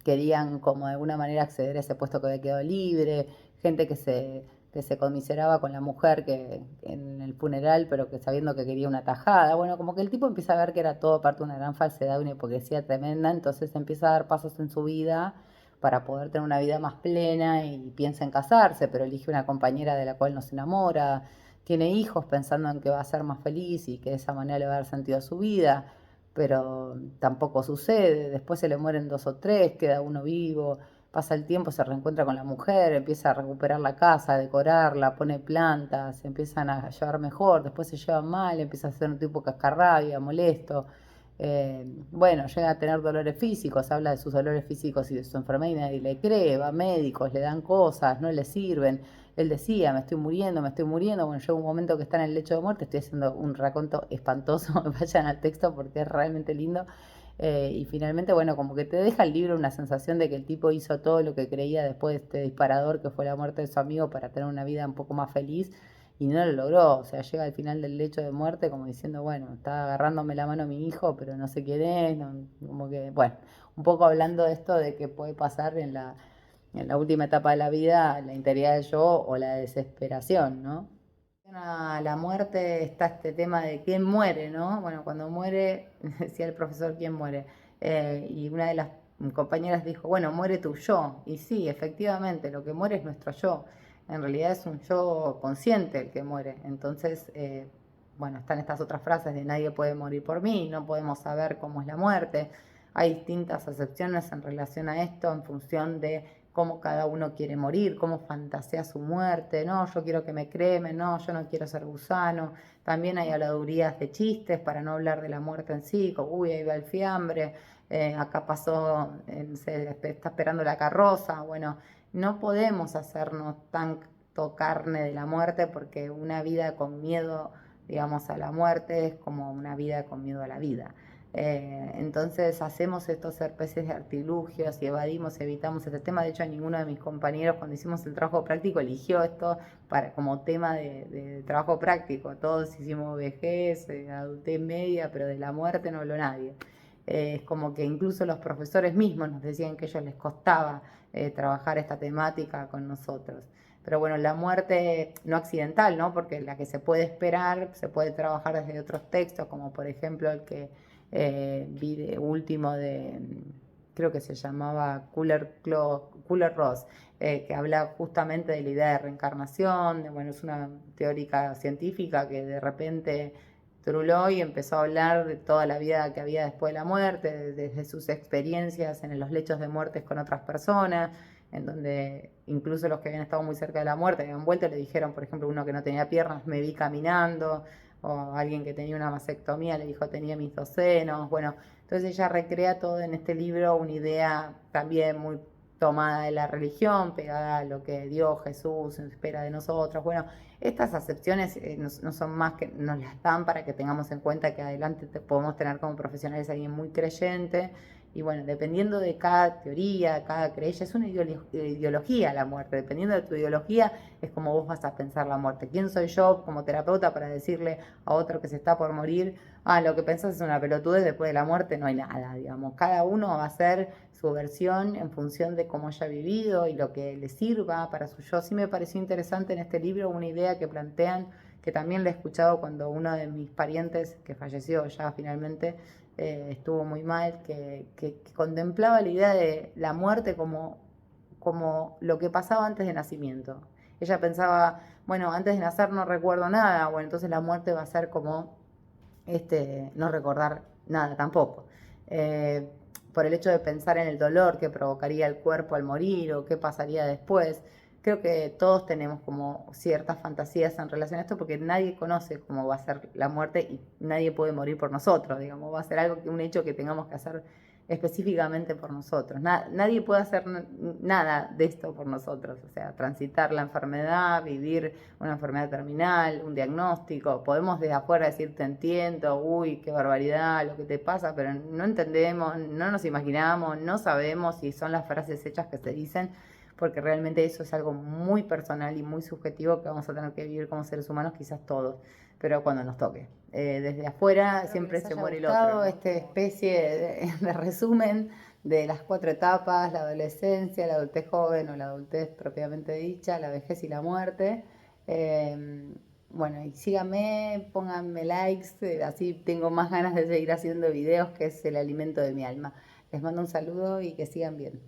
querían como de alguna manera acceder a ese puesto que había quedado libre, gente que se conmiseraba con la mujer que en el funeral, pero que sabiendo que quería una tajada. Bueno, como que el tipo empieza a ver que era todo parte de una gran falsedad, una hipocresía tremenda, entonces empieza a dar pasos en su vida para poder tener una vida más plena y piensa en casarse, pero elige una compañera de la cual no se enamora, tiene hijos pensando en que va a ser más feliz y que de esa manera le va a dar sentido a su vida, pero tampoco sucede, después se le mueren 2 o 3, queda uno vivo, pasa el tiempo, se reencuentra con la mujer, empieza a recuperar la casa, a decorarla, pone plantas, se empiezan a llevar mejor, después se llevan mal, empieza a ser un tipo cascarrabia, molesto. Bueno, llega a tener dolores físicos, habla de sus dolores físicos y de su enfermedad y nadie le cree, va a médicos, le dan cosas, no le sirven. Él decía, me estoy muriendo, me estoy muriendo. Bueno, llega un momento que está en el lecho de muerte, estoy haciendo un raconto espantoso, vayan al texto porque es realmente lindo. Y finalmente, bueno, como que te deja el libro una sensación de que el tipo hizo todo lo que creía después de este disparador que fue la muerte de su amigo para tener una vida un poco más feliz y no lo logró. O sea, llega al final del lecho de muerte como diciendo, bueno, está agarrándome la mano mi hijo, pero no sé quién es, como que, bueno, un poco hablando de esto de que puede pasar en la última etapa de la vida, la integridad del yo o la desesperación, ¿no? A la muerte está este tema de quién muere, ¿no? Bueno, cuando muere, decía el profesor, ¿quién muere? Y una de las compañeras dijo, bueno, muere tu yo. Y sí, efectivamente, lo que muere es nuestro yo. En realidad es un yo consciente el que muere. Entonces, bueno, están estas otras frases de nadie puede morir por mí, no podemos saber cómo es la muerte. Hay distintas acepciones en relación a esto en función de cómo cada uno quiere morir, cómo fantasea su muerte, no, yo quiero que me cremen, no, yo no quiero ser gusano. También hay habladurías de chistes para no hablar de la muerte en sí, como, uy, ahí va el fiambre, acá pasó, se está esperando la carroza. Bueno, no podemos hacernos tanto carne de la muerte porque una vida con miedo, digamos, a la muerte es como una vida con miedo a la vida. Entonces hacemos estos especies de artilugios y evitamos este tema. De hecho, ninguno de mis compañeros cuando hicimos el trabajo práctico eligió esto como tema de trabajo práctico. Todos hicimos vejez, adultez media, pero de la muerte no habló nadie. Es como que incluso los profesores mismos nos decían que a ellos les costaba trabajar esta temática con nosotros. Pero bueno, la muerte no accidental, ¿no? Porque la que se puede esperar, se puede trabajar desde otros textos, como por ejemplo el que último de, creo que se llamaba Kühler-Ross, que habla justamente de la idea de reencarnación, bueno, es una teórica científica que de repente truló y empezó a hablar de toda la vida que había después de la muerte, desde sus experiencias en los lechos de muertes con otras personas, en donde incluso los que habían estado muy cerca de la muerte habían vuelto y le dijeron, por ejemplo, uno que no tenía piernas, me vi caminando, o alguien que tenía una mastectomía le dijo tenía mis dos senos. Bueno, entonces ella recrea todo en este libro, una idea también muy tomada de la religión, pegada a lo que Dios, Jesús espera de nosotros. Bueno, estas acepciones no son más que nos las dan para que tengamos en cuenta que adelante podemos tener como profesionales a alguien muy creyente. Y bueno, dependiendo de cada teoría, cada creencia, es una ideología la muerte. Dependiendo de tu ideología, es como vos vas a pensar la muerte. ¿Quién soy yo como terapeuta para decirle a otro que se está por morir, lo que pensás es una pelotudez, después de la muerte no hay nada, digamos? Cada uno va a hacer su versión en función de cómo haya vivido y lo que le sirva para su yo. Sí me pareció interesante en este libro una idea que plantean, que también la he escuchado cuando uno de mis parientes, que falleció ya finalmente, estuvo muy mal, que contemplaba la idea de la muerte como lo que pasaba antes de nacimiento. Ella pensaba, bueno, antes de nacer no recuerdo nada, bueno, entonces la muerte va a ser como no recordar nada tampoco. Por el hecho de pensar en el dolor que provocaría el cuerpo al morir o qué pasaría después. Creo que todos tenemos como ciertas fantasías en relación a esto porque nadie conoce cómo va a ser la muerte y nadie puede morir por nosotros, digamos, va a ser un hecho que tengamos que hacer específicamente por nosotros. Nadie puede hacer nada de esto por nosotros, o sea, transitar la enfermedad, vivir una enfermedad terminal, un diagnóstico. Podemos desde afuera decir, te entiendo, uy, qué barbaridad lo que te pasa, pero no entendemos, no nos imaginamos, no sabemos si son las frases hechas que se dicen, porque realmente eso es algo muy personal y muy subjetivo que vamos a tener que vivir como seres humanos, quizás todos, pero cuando nos toque. Desde afuera espero siempre se muere el otro, ¿no? Esta especie de resumen de las 4 etapas: la adolescencia, la adultez joven o la adultez propiamente dicha, la vejez y la muerte. Bueno, y síganme, pónganme likes, así tengo más ganas de seguir haciendo videos, que es el alimento de mi alma. Les mando un saludo y que sigan bien.